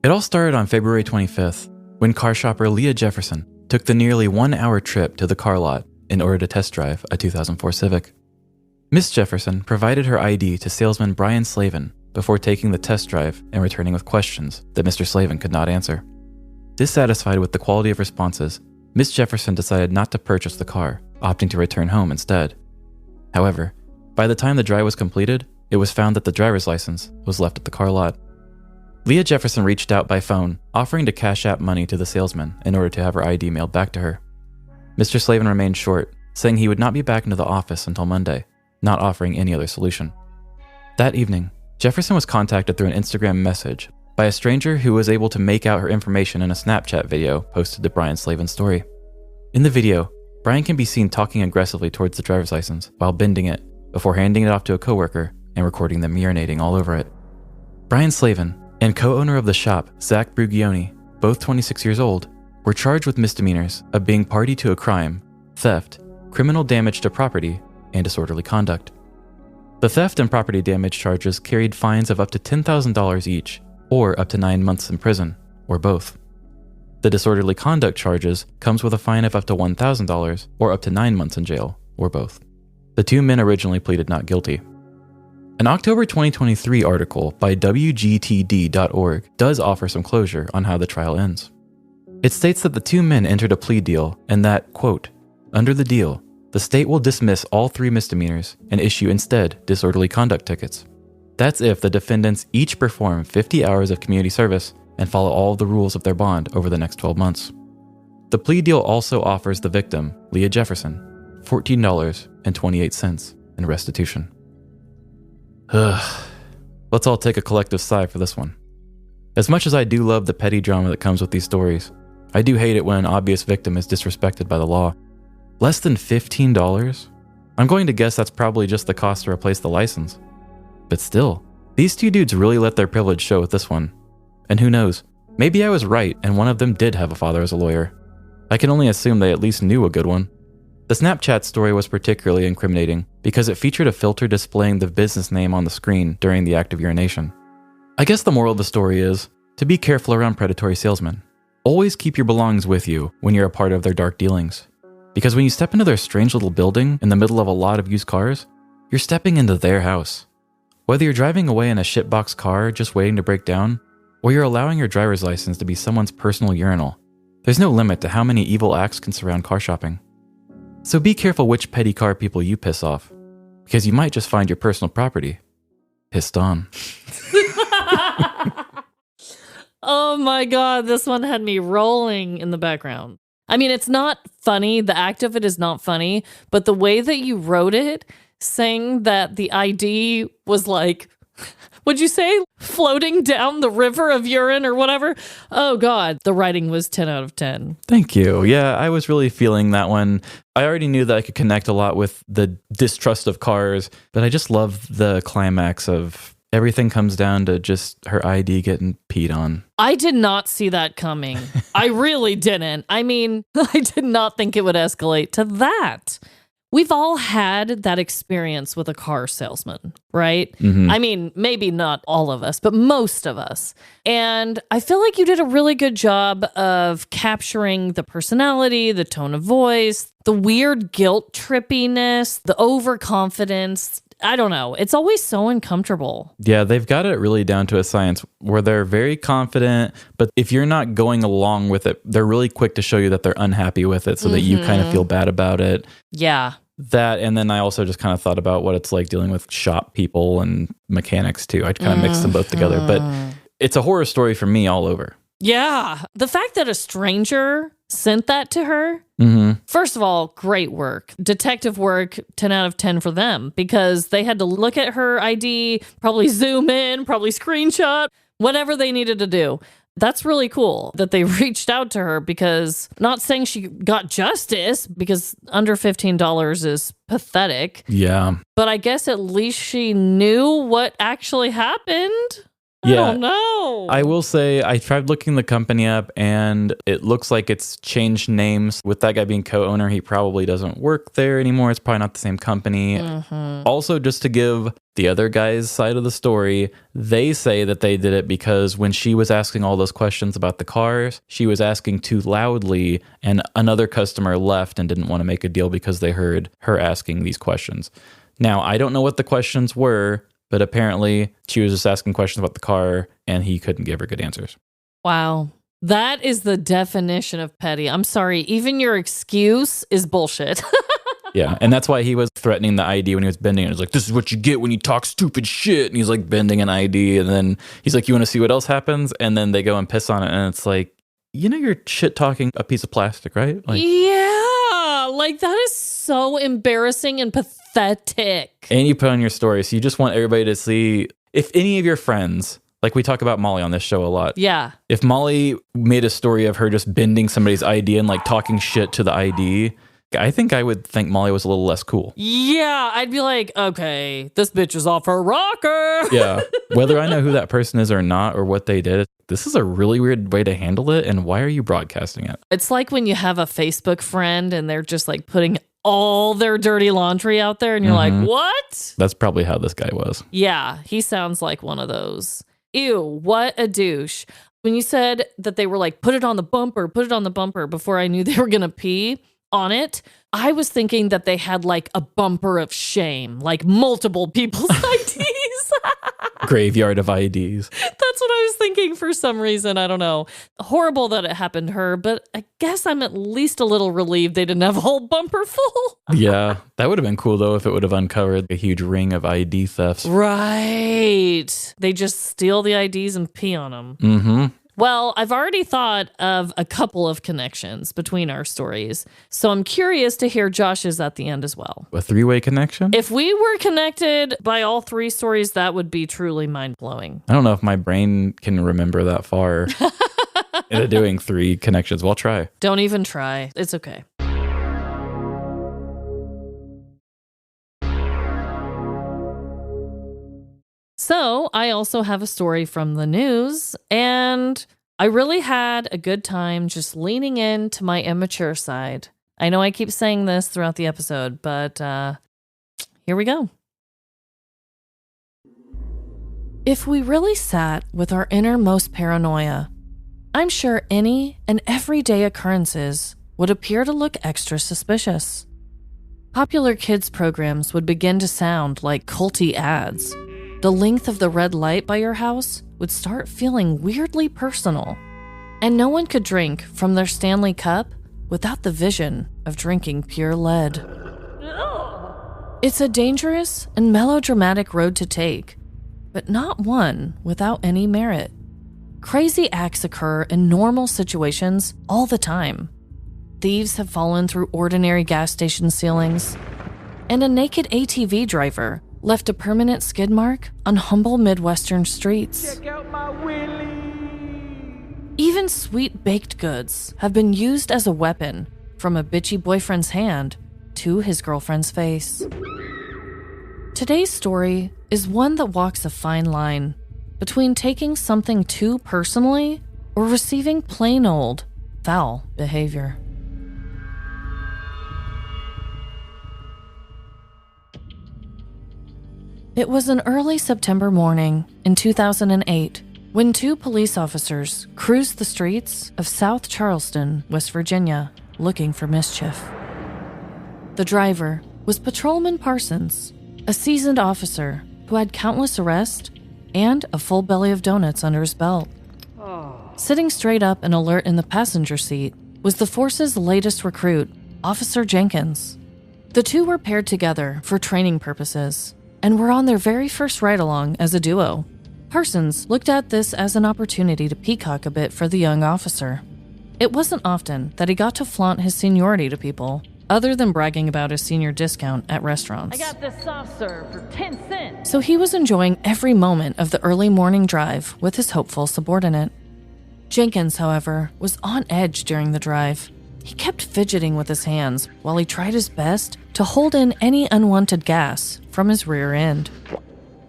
It all started on February 25th, when car shopper Leah Jefferson took the nearly 1-hour trip to the car lot in order to test drive a 2004 Civic. Miss Jefferson provided her ID to salesman Brian Slavin before taking the test drive and returning with questions that Mr. Slavin could not answer. Dissatisfied with the quality of responses, Miss Jefferson decided not to purchase the car, opting to return home instead. However, by the time the drive was completed, it was found that the driver's license was left at the car lot. Leah Jefferson reached out by phone, offering to cash out money to the salesman in order to have her ID mailed back to her. Mr. Slavin remained short, saying he would not be back into the office until Monday, not offering any other solution. That evening, Jefferson was contacted through an Instagram message by a stranger who was able to make out her information in a Snapchat video posted to Brian Slavin's story. In the video, Brian can be seen talking aggressively towards the driver's license while bending it before handing it off to a coworker and recording them urinating all over it. Brian Slavin and co-owner of the shop, Zach Brugioni, both 26 years old, were charged with misdemeanors of being party to a crime, theft, criminal damage to property, and disorderly conduct. The theft and property damage charges carried fines of up to $10,000 each, or up to 9 months in prison, or both. The disorderly conduct charges comes with a fine of up to $1,000, or up to 9 months in jail, or both. The two men originally pleaded not guilty. An October 2023 article by WGTD.org does offer some closure on how the trial ends. It states that the two men entered a plea deal and that, quote, under the deal, the state will dismiss all 3 misdemeanors and issue instead disorderly conduct tickets. That's if the defendants each perform 50 hours of community service and follow all of the rules of their bond over the next 12 months. The plea deal also offers the victim, Leah Jefferson, $14.28 in restitution. Let's all take a collective sigh for this one. As much as I do love the petty drama that comes with these stories, I do hate it when an obvious victim is disrespected by the law. Less than $15? I'm going to guess that's probably just the cost to replace the license. But still, these two dudes really let their privilege show with this one. And who knows, maybe I was right and one of them did have a father as a lawyer. I can only assume they at least knew a good one. The Snapchat story was particularly incriminating because it featured a filter displaying the business name on the screen during the act of urination. I guess the moral of the story is to be careful around predatory salesmen. Always keep your belongings with you when you're a part of their dark dealings. Because when you step into their strange little building in the middle of a lot of used cars, you're stepping into their house. Whether you're driving away in a shitbox car just waiting to break down, or you're allowing your driver's license to be someone's personal urinal, there's no limit to how many evil acts can surround car shopping. So be careful which petty car people you piss off, because you might just find your personal property pissed on. Oh my God, this one had me rolling in the background. I mean, it's not funny. The act of it is not funny, but the way that you wrote it, saying that the ID was like, what'd you say? Floating down the river of urine or whatever. Oh God, the writing was 10 out of 10. Thank you. Yeah, I was really feeling that one. I already knew that I could connect a lot with the distrust of cars, but I just love the climax of Everything comes down to just her ID getting peed on. I did not see that coming. I really didn't. I mean, I did not think it would escalate to that. We've all had that experience with a car salesman, right? Mm-hmm. I mean, maybe not all of us, but most of us. And I feel like you did a really good job of capturing the personality, the tone of voice, the weird guilt trippiness, the overconfidence. I don't know. It's always so uncomfortable. Yeah, they've got it really down to a science where they're very confident, but if you're not going along with it, they're really quick to show you that they're unhappy with it so that you kind of feel bad about it. Yeah. That, and then I also just kind of thought about what it's like dealing with shop people and mechanics too. I kind of mixed them both together, but it's a horror story for me all over. Yeah. The fact that a stranger sent that to her, first of all, great work. Detective work, 10 out of 10 for them, because they had to look at her ID, probably zoom in, probably screenshot, whatever they needed to do. That's really cool that they reached out to her, because not saying she got justice, because under $15 is pathetic. Yeah. But I guess at least she knew what actually happened. I don't know. I will say I tried looking the company up and it looks like it's changed names. With that guy being co-owner, he probably doesn't work there anymore. It's probably not the same company. Also, just to give the other guy's side of the story, they say that they did it because when she was asking all those questions about the cars, she was asking too loudly and another customer left and didn't want to make a deal because they heard her asking these questions. Now, I don't know what the questions were, but apparently she was just asking questions about the car and he couldn't give her good answers. Wow. That is the definition of petty. I'm sorry. Even your excuse is bullshit. Yeah. And that's why he was threatening the ID when he was bending it. He was like, this is what you get when you talk stupid shit. And he's like bending an ID. And then he's like, you want to see what else happens? And then they go and piss on it. And it's like, you know, you're shit talking a piece of plastic, right? Like, yeah. Like that is so embarrassing and pathetic. And you put on your story. So you just want everybody to see if any of your friends, like we talk about Molly on this show a lot. Yeah. If Molly made a story of her just bending somebody's ID and like talking shit to the ID, I think I would think Molly was a little less cool. Yeah. I'd be like, okay, this bitch is off her rocker. Yeah. Whether I know who that person is or not, or what they did, this is a really weird way to handle it. And why are you broadcasting it? It's like when you have a Facebook friend and they're just like putting all their dirty laundry out there and you're like, what? That's probably how this guy was. Yeah, he sounds like one of those. Ew, what a douche. When you said that they were like, put it on the bumper before I knew they were going to pee on it, I was thinking that they had like a bumper of shame, like multiple people's IDs. Graveyard of IDs. That's what I was thinking for some reason. I don't know. Horrible that it happened to her, but I guess I'm at least a little relieved they didn't have a whole bumper full. Yeah, that would have been cool though if it would have uncovered a huge ring of ID thefts. Right. They just steal the IDs and pee on them. Mm-hmm. Well, I've already thought of a couple of connections between our stories, so I'm curious to hear Josh's at the end as well. A three-way connection? If we were connected by all three stories, that would be truly mind-blowing. I don't know if my brain can remember that far into doing three connections. Well, I'll try. Don't even try. It's okay. So I also have a story from the news, and I really had a good time just leaning into my immature side. I know I keep saying this throughout the episode, but here we go. If we really sat with our innermost paranoia, I'm sure any and everyday occurrences would appear to look extra suspicious. Popular kids programs would begin to sound like culty ads. The length of the red light by your house would start feeling weirdly personal, and no one could drink from their Stanley cup without the vision of drinking pure lead. It's a dangerous and melodramatic road to take, but not one without any merit. Crazy acts occur in normal situations all the time. Thieves have fallen through ordinary gas station ceilings, and a naked ATV driver left a permanent skid mark on humble Midwestern streets. Check out my willy. Even sweet baked goods have been used as a weapon, from a bitchy boyfriend's hand to his girlfriend's face. Today's story is one that walks a fine line between taking something too personally or receiving plain old foul behavior. It was an early September morning in 2008 when two police officers cruised the streets of South Charleston, West Virginia, looking for mischief. The driver was Patrolman Parsons, a seasoned officer who had countless arrests and a full belly of donuts under his belt. Sitting straight up and alert in the passenger seat was the force's latest recruit, Officer Jenkins. The two were paired together for training purposes and were on their very first ride-along as a duo. Parsons looked at this as an opportunity to peacock a bit for the young officer. It wasn't often that he got to flaunt his seniority to people, other than bragging about his senior discount at restaurants. I got this soft serve for 10 cents. So he was enjoying every moment of the early morning drive with his hopeful subordinate. Jenkins, however, was on edge during the drive. He kept fidgeting with his hands while he tried his best to hold in any unwanted gas from his rear end.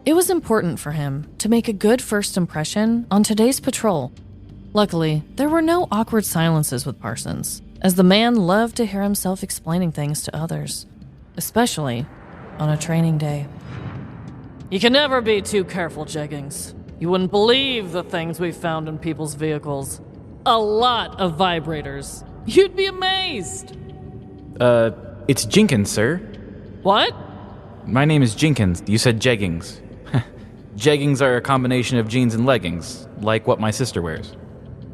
It was important for him to make a good first impression on today's patrol. Luckily, there were no awkward silences with Parsons, as the man loved to hear himself explaining things to others, especially on a training day. You can never be too careful, Jeggings. You wouldn't believe the things we've found in people's vehicles. A lot of vibrators. You'd be amazed. It's Jenkins, sir. What? My name is Jenkins. You said jeggings. Jeggings are a combination of jeans and leggings, like what my sister wears.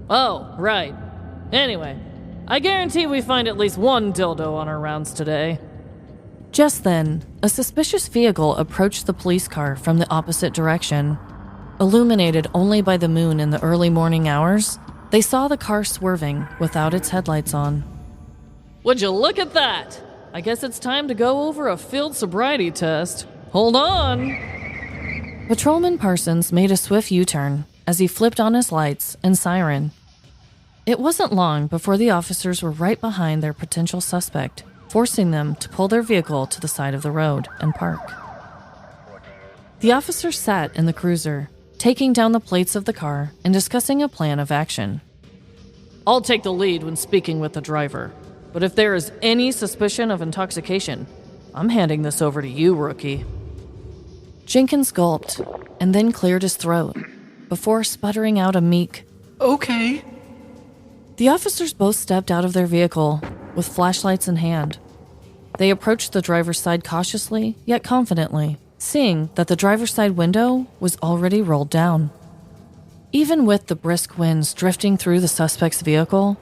Oh, right. Anyway, I guarantee we find at least one dildo on our rounds today. Just then, a suspicious vehicle approached the police car from the opposite direction. Illuminated only by the moon in the early morning hours, they saw the car swerving without its headlights on. Would you look at that? I guess it's time to go over a field sobriety test. Hold on. Patrolman Parsons made a swift U-turn as he flipped on his lights and siren. It wasn't long before the officers were right behind their potential suspect, forcing them to pull their vehicle to the side of the road and park. The officers sat in the cruiser, taking down the plates of the car and discussing a plan of action. I'll take the lead when speaking with the driver, but if there is any suspicion of intoxication, I'm handing this over to you, rookie. Jenkins gulped and then cleared his throat before sputtering out a meek, Okay. The officers both stepped out of their vehicle with flashlights in hand. They approached the driver's side cautiously, yet confidently, seeing that the driver's side window was already rolled down. Even with the brisk winds drifting through the suspect's vehicle,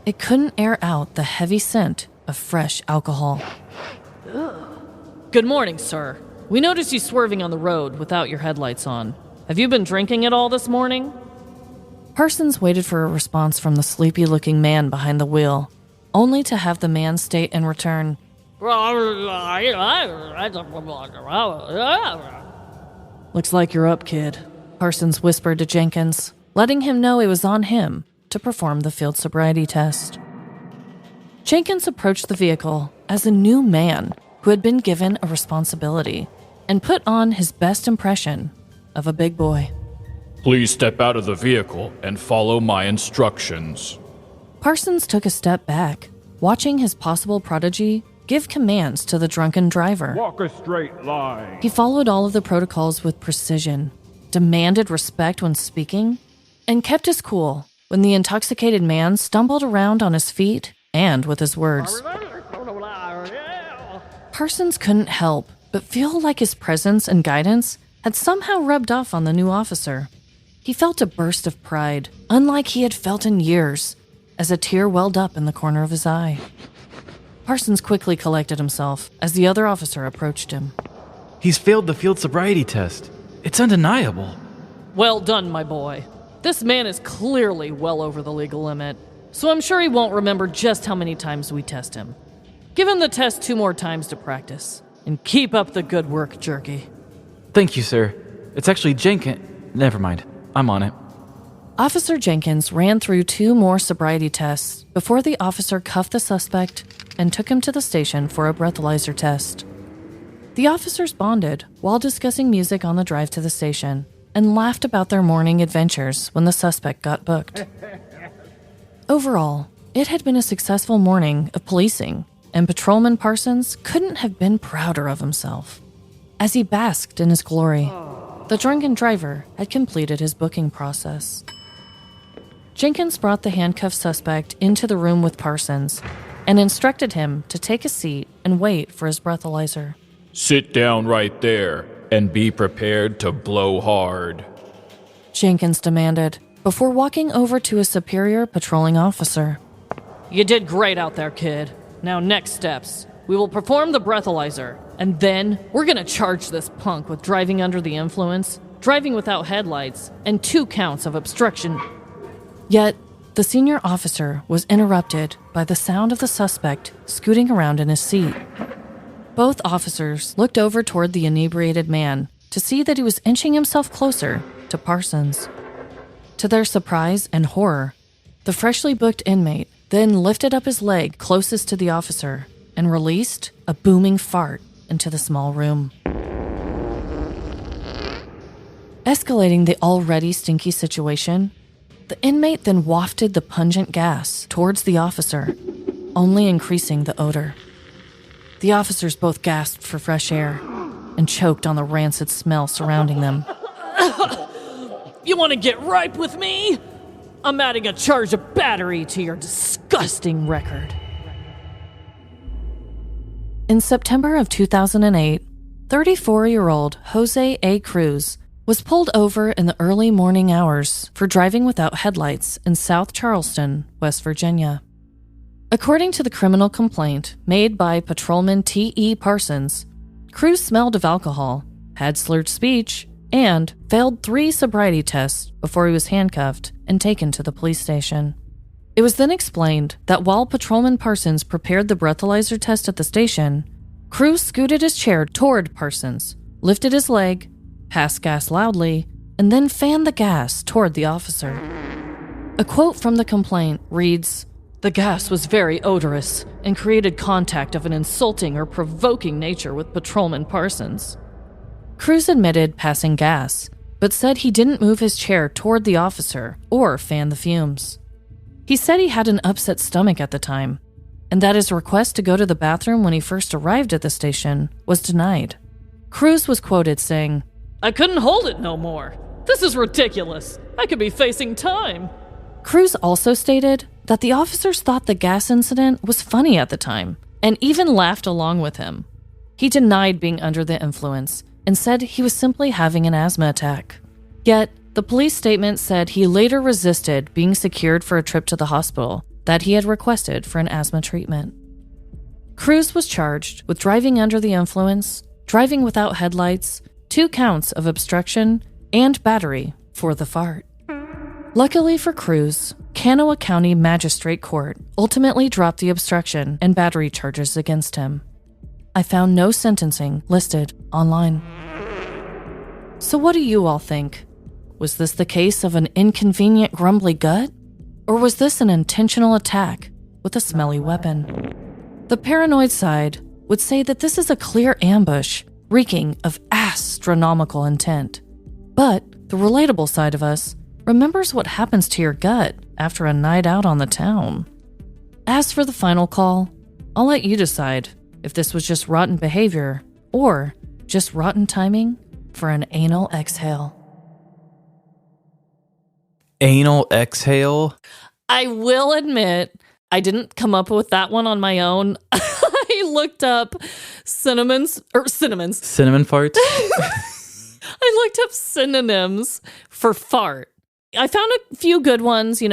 it couldn't air out the heavy scent of fresh alcohol. Good morning, sir. We noticed you swerving on the road without your headlights on. Have you been drinking at all this morning? Parsons waited for a response from the sleepy-looking man behind the wheel, only to have the man state in return, Looks like you're up, kid. Parsons whispered to Jenkins, letting him know it was on him to perform the field sobriety test. Jenkins approached the vehicle as a new man who had been given a responsibility and put on his best impression of a big boy. Please step out of the vehicle and follow my instructions. Parsons took a step back, watching his possible prodigy give commands to the drunken driver. Walk a straight line. He followed all of the protocols with precision, demanded respect when speaking, and kept his cool when the intoxicated man stumbled around on his feet and with his words. Parsons couldn't help but feel like his presence and guidance had somehow rubbed off on the new officer. He felt a burst of pride, unlike he had felt in years, as a tear welled up in the corner of his eye. Parsons quickly collected himself as the other officer approached him. He's failed the field sobriety test. It's undeniable. Well done, my boy. This man is clearly well over the legal limit, so I'm sure he won't remember just how many times we test him. Give him the test 2 more times to practice, and keep up the good work, Jerky. Thank you, sir. It's actually Jenkins. Never mind. I'm on it. Officer Jenkins ran through 2 more sobriety tests before the officer cuffed the suspect and took him to the station for a breathalyzer test. The The officers bonded while discussing music on the drive to the station and laughed about their morning adventures when the suspect got booked. Overall, it had been a successful morning of policing, and Patrolman Parsons couldn't have been prouder of himself. As he basked in his glory, the drunken driver had completed his booking process. Jenkins brought the handcuffed suspect into the room with Parsons and instructed him to take a seat and wait for his breathalyzer. Sit down right there and be prepared to blow hard. Jenkins demanded, before walking over to a superior patrolling officer. You did great out there, kid. Now next steps. We will perform the breathalyzer, and then we're gonna charge this punk with driving under the influence, driving without headlights, and 2 counts of obstruction. Yet, the senior officer was interrupted by the sound of the suspect scooting around in his seat. Both officers looked over toward the inebriated man to see that he was inching himself closer to Parsons. To their surprise and horror, the freshly booked inmate then lifted up his leg closest to the officer and released a booming fart into the small room. Escalating the already stinky situation, the inmate then wafted the pungent gas towards the officer, only increasing the odor. The officers both gasped for fresh air and choked on the rancid smell surrounding them. You want to get ripe with me? I'm adding a charge of battery to your disgusting record. In September of 2008, 34-year-old Jose A. Cruz was pulled over in the early morning hours for driving without headlights in South Charleston, West Virginia. According to the criminal complaint made by Patrolman T.E. Parsons, Cruz smelled of alcohol, had slurred speech, and failed 3 sobriety tests before he was handcuffed and taken to the police station. It was then explained that while Patrolman Parsons prepared the breathalyzer test at the station, Cruz scooted his chair toward Parsons, lifted his leg, passed gas loudly, and then fanned the gas toward the officer. A quote from the complaint reads, "The gas was very odorous and created contact of an insulting or provoking nature with Patrolman Parsons." Cruz admitted passing gas, but said he didn't move his chair toward the officer or fan the fumes. He said he had an upset stomach at the time, and that his request to go to the bathroom when he first arrived at the station was denied. Cruz was quoted saying, "I couldn't hold it no more. This is ridiculous. I could be facing time." Cruz also stated that the officers thought the gas incident was funny at the time and even laughed along with him. He denied being under the influence and said he was simply having an asthma attack. Yet, the police statement said he later resisted being secured for a trip to the hospital that he had requested for an asthma treatment. Cruz was charged with driving under the influence, driving without headlights, 2 counts of obstruction, and battery for the fart. Luckily for Cruz, Kanawha County Magistrate Court ultimately dropped the obstruction and battery charges against him. I found no sentencing listed online. So what do you all think? Was this the case of an inconvenient grumbly gut? Or was this an intentional attack with a smelly weapon? The paranoid side would say that this is a clear ambush reeking of astronomical intent. But the relatable side of us remembers what happens to your gut after a night out on the town. As for the final call, I'll let you decide if this was just rotten behavior or just rotten timing for an anal exhale. Anal exhale? I will admit, I didn't come up with that one on my own. I looked up cinnamons. Cinnamon farts? I looked up synonyms for fart. I found a few good ones,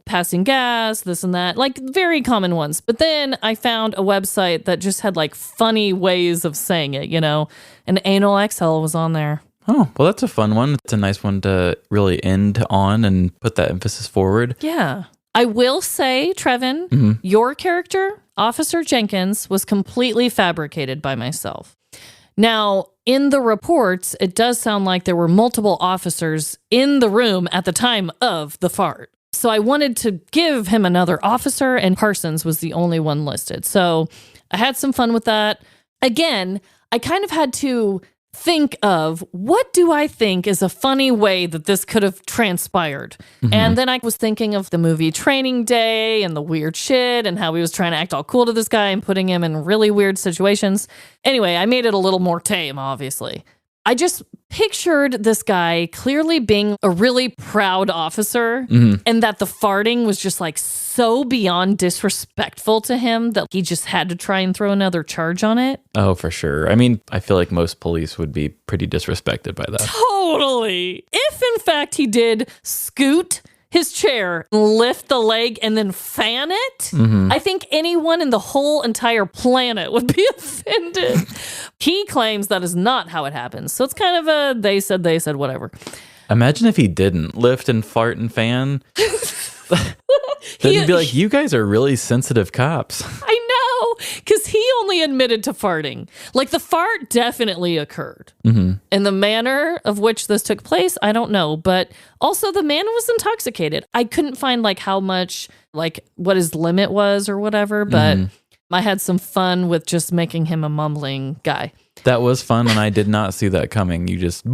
passing gas, this and that, like very common ones. But then I found a website that just had like funny ways of saying it, and anal exhale was on there. Oh, well, that's a fun one. It's a nice one to really end on and put that emphasis forward. Yeah. I will say, Trevin, your character, Officer Jenkins, was completely fabricated by myself. Now, in the reports, it does sound like there were multiple officers in the room at the time of the fart. So I wanted to give him another officer, and Parsons was the only one listed. So I had some fun with that. Again, I kind of had to think of what do I think is a funny way that this could have transpired. And then I was thinking of the movie Training Day and the weird shit and how he was trying to act all cool to this guy and putting him in really weird situations. Anyway, I made it a little more tame, obviously. I just pictured this guy clearly being a really proud officer and that the farting was just like so beyond disrespectful to him that he just had to try and throw another charge on it. Oh, for sure. I mean, I feel like most police would be pretty disrespected by that. Totally. If in fact he did scoot his chair, lift the leg, and then fan it, I think anyone in the whole entire planet would be offended. He claims that is not how it happens. So it's kind of a they said, whatever. Imagine if he didn't lift and fart and fan. Then he'd be like, you guys are really sensitive cops. I know, because he only admitted to farting. Like, the fart definitely occurred. And the manner of which this took place, I don't know. But also, the man was intoxicated. I couldn't find, like, how much, like, what his limit was or whatever. But I had some fun with just making him a mumbling guy. That was fun, and I did not see that coming. You just...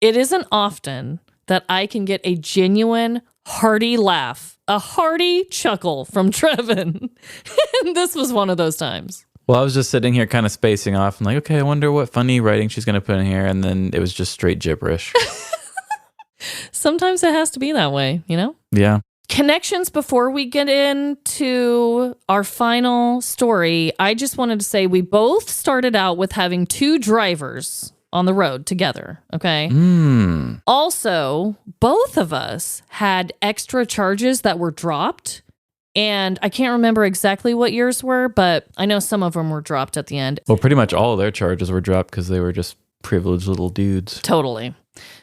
It isn't often that I can get a genuine, hearty laugh, a hearty chuckle from Trevin. And this was one of those times. Well, I was just sitting here kind of spacing off. I'm like, okay, I wonder what funny writing she's going to put in here. And then it was just straight gibberish. Sometimes it has to be that way, you know? Yeah. Connections before we get into our final story. I just wanted to say we both started out with having 2 drivers on the road together, okay? Also, both of us had extra charges that were dropped, and I can't remember exactly what yours were, but I know some of them were dropped at the end. Well, pretty much all of their charges were dropped because they were just privileged little dudes. Totally.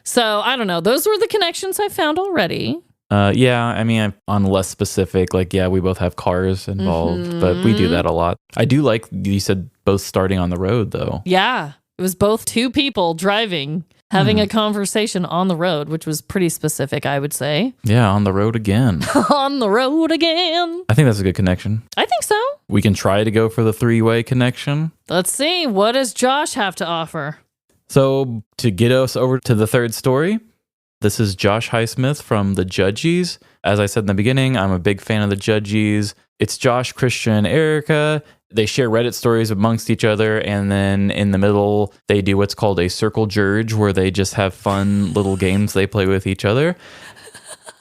So, I don't know. Those were the connections I found already. Yeah, I mean, on less specific, like, yeah, we both have cars involved, but we do that a lot. I do like, you said, both starting on the road, though. Yeah. It was both 2 people driving, having a conversation on the road, which was pretty specific, I would say. Yeah, on the road again. On the road again. I think that's a good connection. I think so. We can try to go for the 3-way connection. Let's see. What does Josh have to offer? So to get us over to the 3rd story, this is Josh Highsmith from The Judgies. As I said in the beginning, I'm a big fan of The Judgies. It's Josh, Christian, and Erica. They share Reddit stories amongst each other, and then in the middle, they do what's called a circle jerge, where they just have fun little games they play with each other.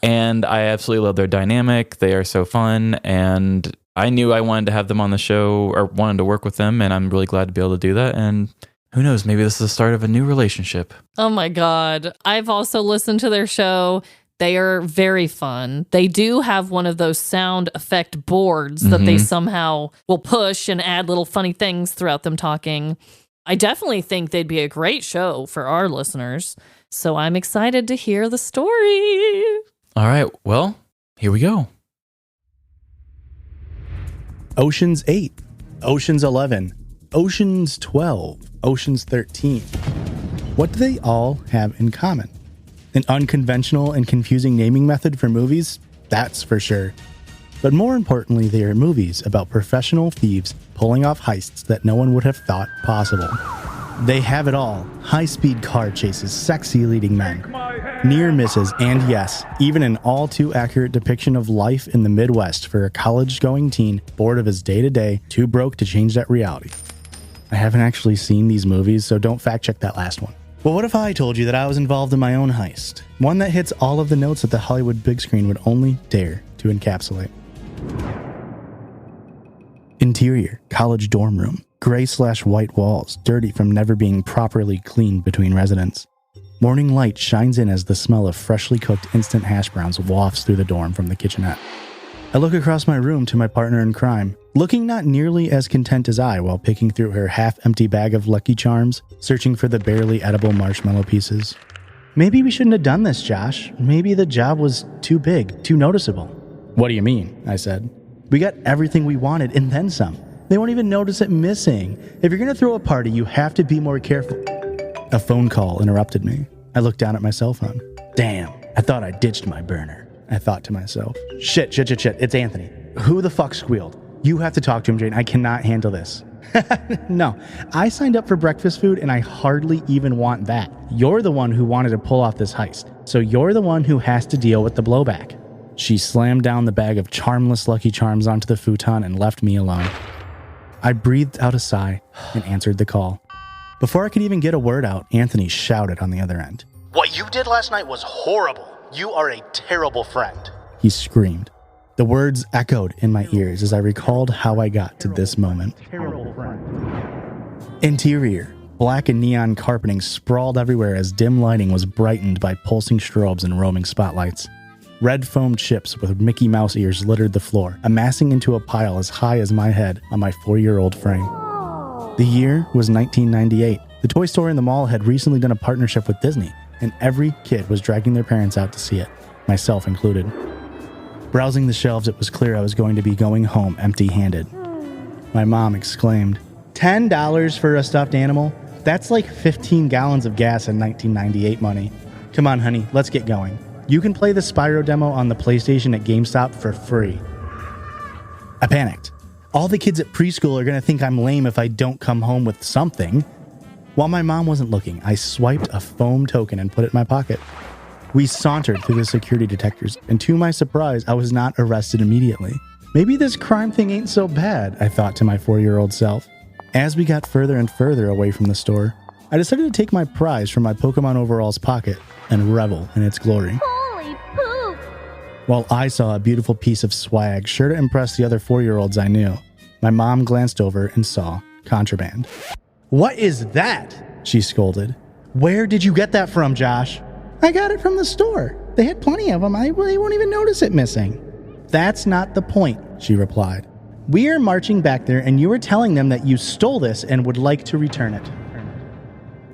And I absolutely love their dynamic. They are so fun, and I knew I wanted to have them on the show, or wanted to work with them, and I'm really glad to be able to do that. And who knows, maybe this is the start of a new relationship. Oh my God. I've also listened to their show. They are very fun. They do have one of those sound effect boards that they somehow will push and add little funny things throughout them talking. I definitely think they'd be a great show for our listeners. So I'm excited to hear the story. All right, well, here we go. Ocean's 8, Ocean's 11, Ocean's 12, Ocean's 13. What do they all have in common? An unconventional and confusing naming method for movies? That's for sure. But more importantly, they are movies about professional thieves pulling off heists that no one would have thought possible. They have it all. High-speed car chases, sexy leading men, near misses, and yes, even an all-too-accurate depiction of life in the Midwest for a college-going teen bored of his day-to-day, too broke to change that reality. I haven't actually seen these movies, so don't fact-check that last one. But what if I told you that I was involved in my own heist? One that hits all of the notes that the Hollywood big screen would only dare to encapsulate. Interior, college dorm room. Gray/white walls, dirty from never being properly cleaned between residents. Morning light shines in as the smell of freshly cooked instant hash browns wafts through the dorm from the kitchenette. I look across my room to my partner in crime, looking not nearly as content as I while picking through her half-empty bag of Lucky Charms, searching for the barely edible marshmallow pieces. Maybe we shouldn't have done this, Josh. Maybe the job was too big, too noticeable. What do you mean? I said. We got everything we wanted and then some. They won't even notice it missing. If you're going to throw a party, you have to be more careful. A phone call interrupted me. I looked down at my cell phone. Damn, I thought I ditched my burner. I thought to myself. Shit, it's Anthony. Who the fuck squealed? You have to talk to him, Jane. I cannot handle this. No, I signed up for breakfast food and I hardly even want that. You're the one who wanted to pull off this heist, so you're the one who has to deal with the blowback. She slammed down the bag of charmless Lucky Charms onto the futon and left me alone. I breathed out a sigh and answered the call. Before I could even get a word out, Anthony shouted on the other end. What you did last night was horrible. You are a terrible friend. He screamed. The words echoed in my ears as I recalled how I got to this moment. Interior. Black and neon carpeting sprawled everywhere as dim lighting was brightened by pulsing strobes and roaming spotlights. Red foam chips with Mickey Mouse ears littered the floor, amassing into a pile as high as my head on my 4-year-old frame. The year was 1998. The toy store in the mall had recently done a partnership with Disney, and every kid was dragging their parents out to see it, myself included. Browsing the shelves, it was clear I was going to be going home empty-handed. My mom exclaimed, $10 for a stuffed animal? That's like 15 gallons of gas in 1998 money. Come on, honey, let's get going. You can play the Spyro demo on the PlayStation at GameStop for free. I panicked. All the kids at preschool are going to think I'm lame if I don't come home with something. While my mom wasn't looking, I swiped a foam token and put it in my pocket. We sauntered through the security detectors, and to my surprise, I was not arrested immediately. Maybe this crime thing ain't so bad, I thought to my 4-year-old self. As we got further and further away from the store, I decided to take my prize from my Pokemon overalls pocket and revel in its glory. Holy poop! While I saw a beautiful piece of swag sure to impress the other 4-year-olds I knew, my mom glanced over and saw contraband. What is that? She scolded. Where did you get that from, Josh? I got it from the store. They had plenty of them. They won't even notice it missing. That's not the point, she replied. We are marching back there and you were telling them that you stole this and would like to return it.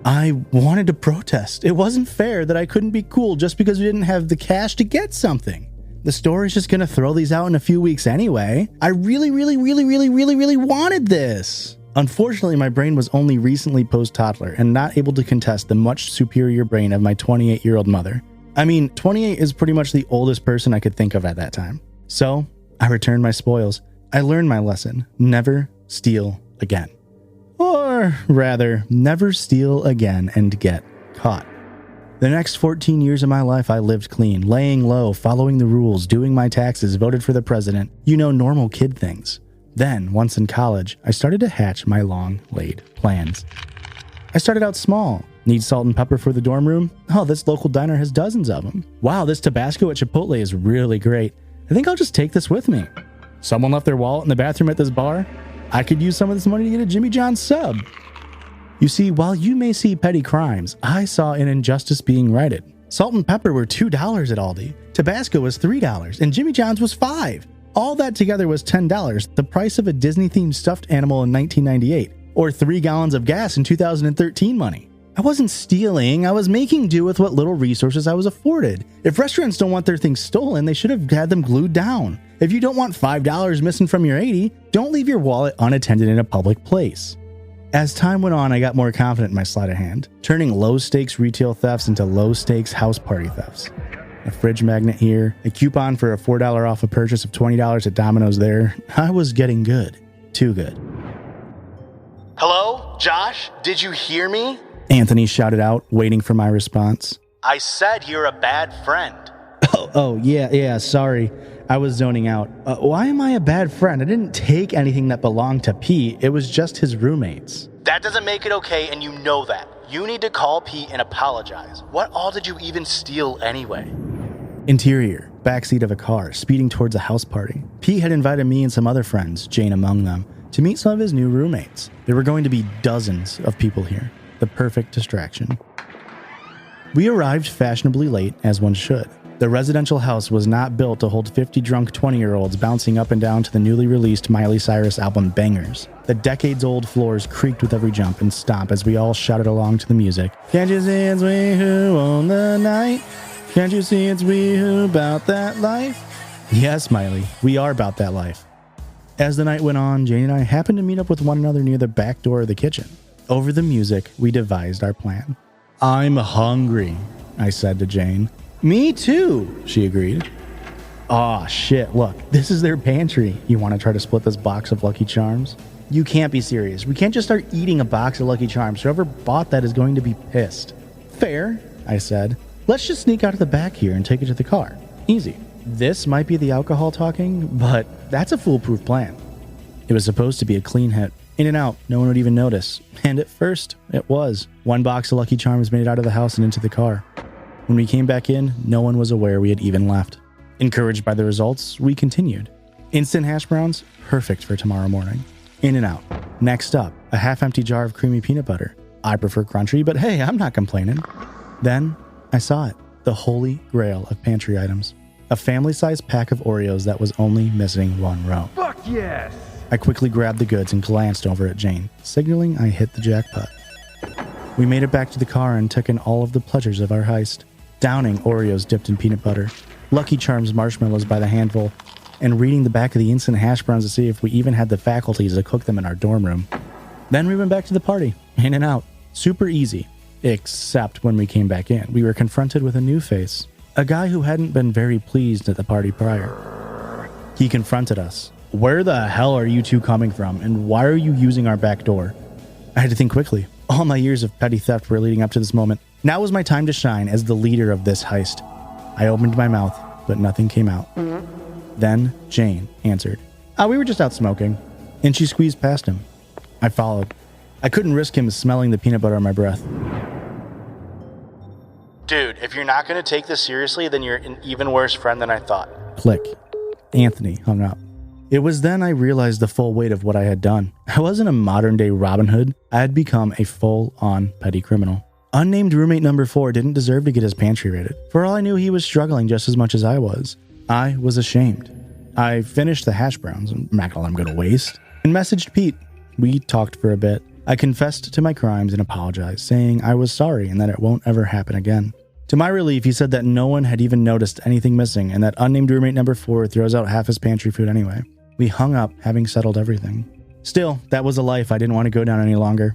I wanted to protest. It wasn't fair that I couldn't be cool just because we didn't have the cash to get something. The store is just going to throw these out in a few weeks anyway. I really wanted this. Unfortunately, my brain was only recently post-toddler and not able to contest the much superior brain of my 28-year-old mother. I mean, 28 is pretty much the oldest person I could think of at that time. So, I returned my spoils. I learned my lesson. Never steal again. Or rather, never steal again and get caught. The next 14 years of my life, I lived clean, laying low, following the rules, doing my taxes, voted for the president. Normal kid things. Then, once in college, I started to hatch my long-laid plans. I started out small. Need salt and pepper for the dorm room? Oh, this local diner has dozens of them. Wow, this Tabasco at Chipotle is really great. I think I'll just take this with me. Someone left their wallet in the bathroom at this bar? I could use some of this money to get a Jimmy John's sub. You see, while you may see petty crimes, I saw an injustice being righted. Salt and pepper were $2 at Aldi, Tabasco was $3, and Jimmy John's was $5. All that together was $10, the price of a Disney-themed stuffed animal in 1998, or 3 gallons of gas in 2013 money. I wasn't stealing, I was making do with what little resources I was afforded. If restaurants don't want their things stolen, they should have had them glued down. If you don't want $5 missing from your 80, don't leave your wallet unattended in a public place. As time went on, I got more confident in my sleight of hand, turning low-stakes retail thefts into low-stakes house party thefts. A fridge magnet here, a coupon for a $4 off a purchase of $20 at Domino's there. I was getting good. Too good. Hello? Josh? Did you hear me? Anthony shouted out, waiting for my response. I said you're a bad friend. Yeah, sorry. I was zoning out. Why am I a bad friend? I didn't take anything that belonged to Pete. It was just his roommates. That doesn't make it okay, and you know that. You need to call Pete and apologize. What all did you even steal anyway? Interior, backseat of a car, speeding towards a house party. Pete had invited me and some other friends, Jane among them, to meet some of his new roommates. There were going to be dozens of people here. The perfect distraction. We arrived fashionably late, as one should. The residential house was not built to hold 50 drunk 20-year-olds bouncing up and down to the newly released Miley Cyrus album Bangers. The decades-old floors creaked with every jump and stomp as we all shouted along to the music. Can't you see it's we who own the night? Can't you see it's we who bout that life? Yes, Miley, we are about that life. As the night went on, Jane and I happened to meet up with one another near the back door of the kitchen. Over the music, we devised our plan. I'm hungry, I said to Jane. Me too, she agreed. Aw, shit, look, this is their pantry. You want to try to split this box of Lucky Charms? You can't be serious. We can't just start eating a box of Lucky Charms. Whoever bought that is going to be pissed. Fair, I said. Let's just sneak out of the back here and take it to the car. Easy. This might be the alcohol talking, but that's a foolproof plan. It was supposed to be a clean hit. In and out, no one would even notice. And at first, it was. One box of Lucky Charms made it out of the house and into the car. When we came back in, no one was aware we had even left. Encouraged by the results, we continued. Instant hash browns, perfect for tomorrow morning. In and out. Next up, a half-empty jar of creamy peanut butter. I prefer crunchy, but hey, I'm not complaining. Then, I saw it. The holy grail of pantry items. A family-sized pack of Oreos that was only missing one row. Fuck yes! I quickly grabbed the goods and glanced over at Jane, signaling I hit the jackpot. We made it back to the car and took in all of the pleasures of our heist. Downing Oreos dipped in peanut butter, Lucky Charms marshmallows by the handful, and reading the back of the instant hash browns to see if we even had the faculties to cook them in our dorm room. Then we went back to the party, in and out. Super easy. Except when we came back in, we were confronted with a new face. A guy who hadn't been very pleased at the party prior. He confronted us. Where the hell are you two coming from, and why are you using our back door? I had to think quickly. All my years of petty theft were leading up to this moment. Now was my time to shine as the leader of this heist. I opened my mouth, but nothing came out. Then Jane answered. We were just out smoking. And she squeezed past him. I followed. I couldn't risk him smelling the peanut butter on my breath. Dude, if you're not going to take this seriously, then you're an even worse friend than I thought. Click. Anthony hung up. It was then I realized the full weight of what I had done. I wasn't a modern-day Robin Hood. I had become a full-on petty criminal. Unnamed roommate number 4 didn't deserve to get his pantry raided. For all I knew, he was struggling just as much as I was. I was ashamed. I finished the hash browns, I'm not gonna let them go to waste, and messaged Pete. We talked for a bit. I confessed to my crimes and apologized, saying I was sorry and that it won't ever happen again. To my relief, he said that no one had even noticed anything missing and that unnamed roommate number 4 throws out half his pantry food anyway. We hung up, having settled everything. Still, that was a life I didn't want to go down any longer.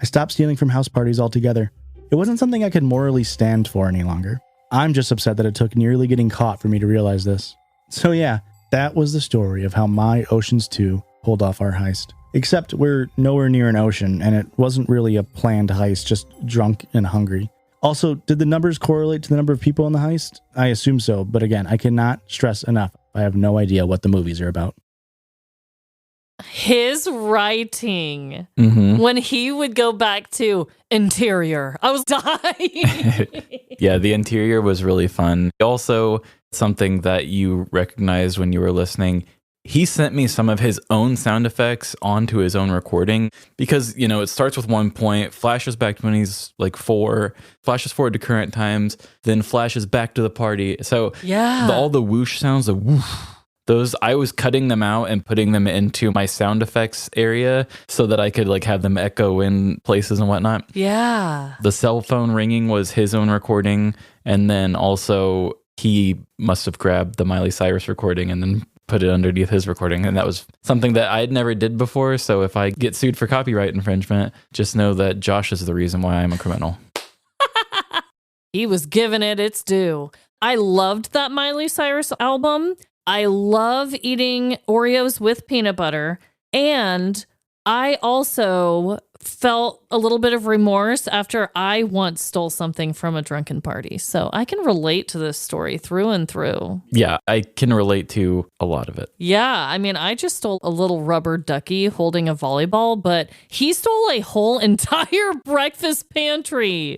I stopped stealing from house parties altogether. It wasn't something I could morally stand for any longer. I'm just upset that it took nearly getting caught for me to realize this. So yeah, that was the story of how my Oceans 2 pulled off our heist. Except we're nowhere near an ocean, and it wasn't really a planned heist, just drunk and hungry. Also, did the numbers correlate to the number of people in the heist? I assume so, but again, I cannot stress enough. I have no idea what the movies are about. His writing, when he would go back to interior, I was dying. Yeah, the interior was really fun. Also, something that you recognized when you were listening, he sent me some of his own sound effects onto his own recording because, you know, it starts with 1 point, flashes back to when he's like 4, flashes forward to current times, then flashes back to the party. So yeah, all the whoosh sounds, the woof, those, I was cutting them out and putting them into my sound effects area so that I could like have them echo in places and whatnot. Yeah. The cell phone ringing was his own recording. And then also he must have grabbed the Miley Cyrus recording and then put it underneath his recording. And that was something that I had never did before. So if I get sued for copyright infringement, just know that Josh is the reason why I'm a criminal. He was giving it its due. I loved that Miley Cyrus album. I love eating Oreos with peanut butter. And I also felt a little bit of remorse after I once stole something from a drunken party. So I can relate to this story through and through. Yeah, I can relate to a lot of it. Yeah, I mean, I just stole a little rubber ducky holding a volleyball, but he stole a whole entire breakfast pantry.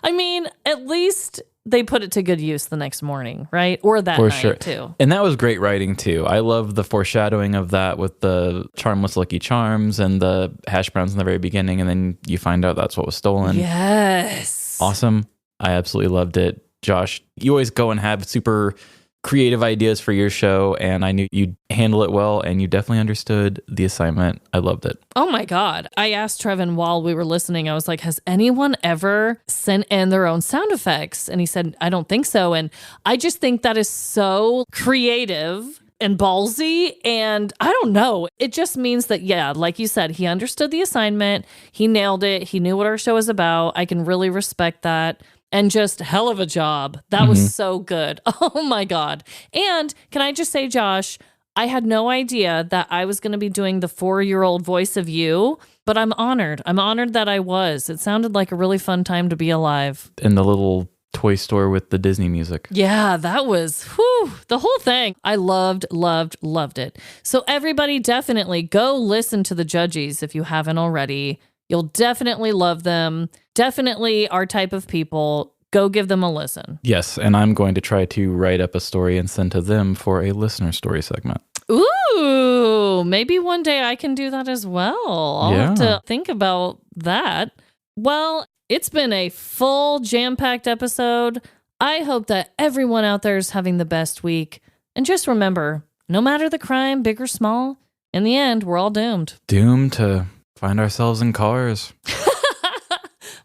I mean, at least they put it to good use the next morning, right? Or that For night, sure. too. And that was great writing, too. I love the foreshadowing of that with the charmless Lucky Charms and the hash browns in the very beginning, and then you find out that's what was stolen. Yes. Awesome. I absolutely loved it. Josh, you always go and have super creative ideas for your show, and I knew you'd handle it well, and you definitely understood the assignment. I loved it. Oh my God. I asked Trevin while we were listening, I was like, has anyone ever sent in their own sound effects? And he said, I don't think so. And I just think that is so creative and ballsy. And I don't know. It just means that, yeah, like you said, he understood the assignment. He nailed it. He knew what our show is about. I can really respect that. And just hell of a job. That was so good. Oh my God. And can I just say, Josh, I had no idea that I was going to be doing the 4-year-old voice of you, but I'm honored. I'm honored that I was. It sounded like a really fun time to be alive. In the little toy store with the Disney music. Yeah, that was the whole thing. I loved it. So everybody definitely go listen to the Judgies if you haven't already. You'll definitely love them. Definitely our type of people. Go give them a listen. Yes, and I'm going to try to write up a story and send to them for a listener story segment. Ooh, maybe one day I can do that as well. I'll have to think about that. Well, it's been a full jam-packed episode. I hope that everyone out there is having the best week. And just remember, no matter the crime, big or small, in the end, we're all doomed. Doomed to find ourselves in cars.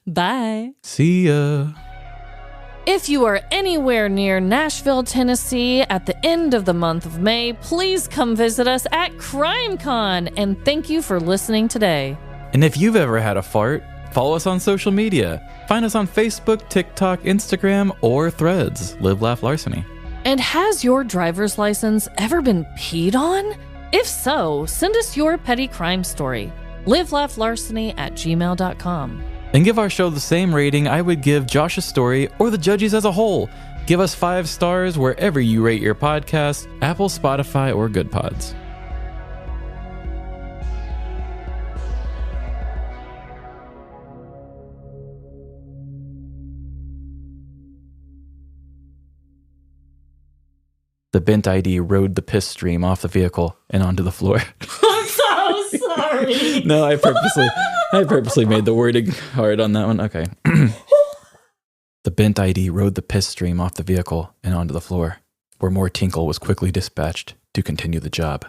Bye. See ya. If you are anywhere near Nashville, Tennessee at the end of the month of May, please come visit us at CrimeCon, and thank you for listening today. And if you've ever had a fart, follow us on social media. Find us on Facebook, TikTok, Instagram, or Threads. Live, Laugh, Larceny. And has your driver's license ever been peed on? If so, send us your petty crime story. livelaughlarceny@gmail.com. And give our show the same rating I would give Josh's story or the Judgies as a whole. Give us 5 stars wherever you rate your podcast, Apple, Spotify, or Good Pods. The bent ID rode the piss stream off the vehicle and onto the floor. I'm so sorry. No, I purposely made the wording hard on that one. Okay. The bent ID rode the piss stream off the vehicle and onto the floor, where more tinkle was quickly dispatched to continue the job.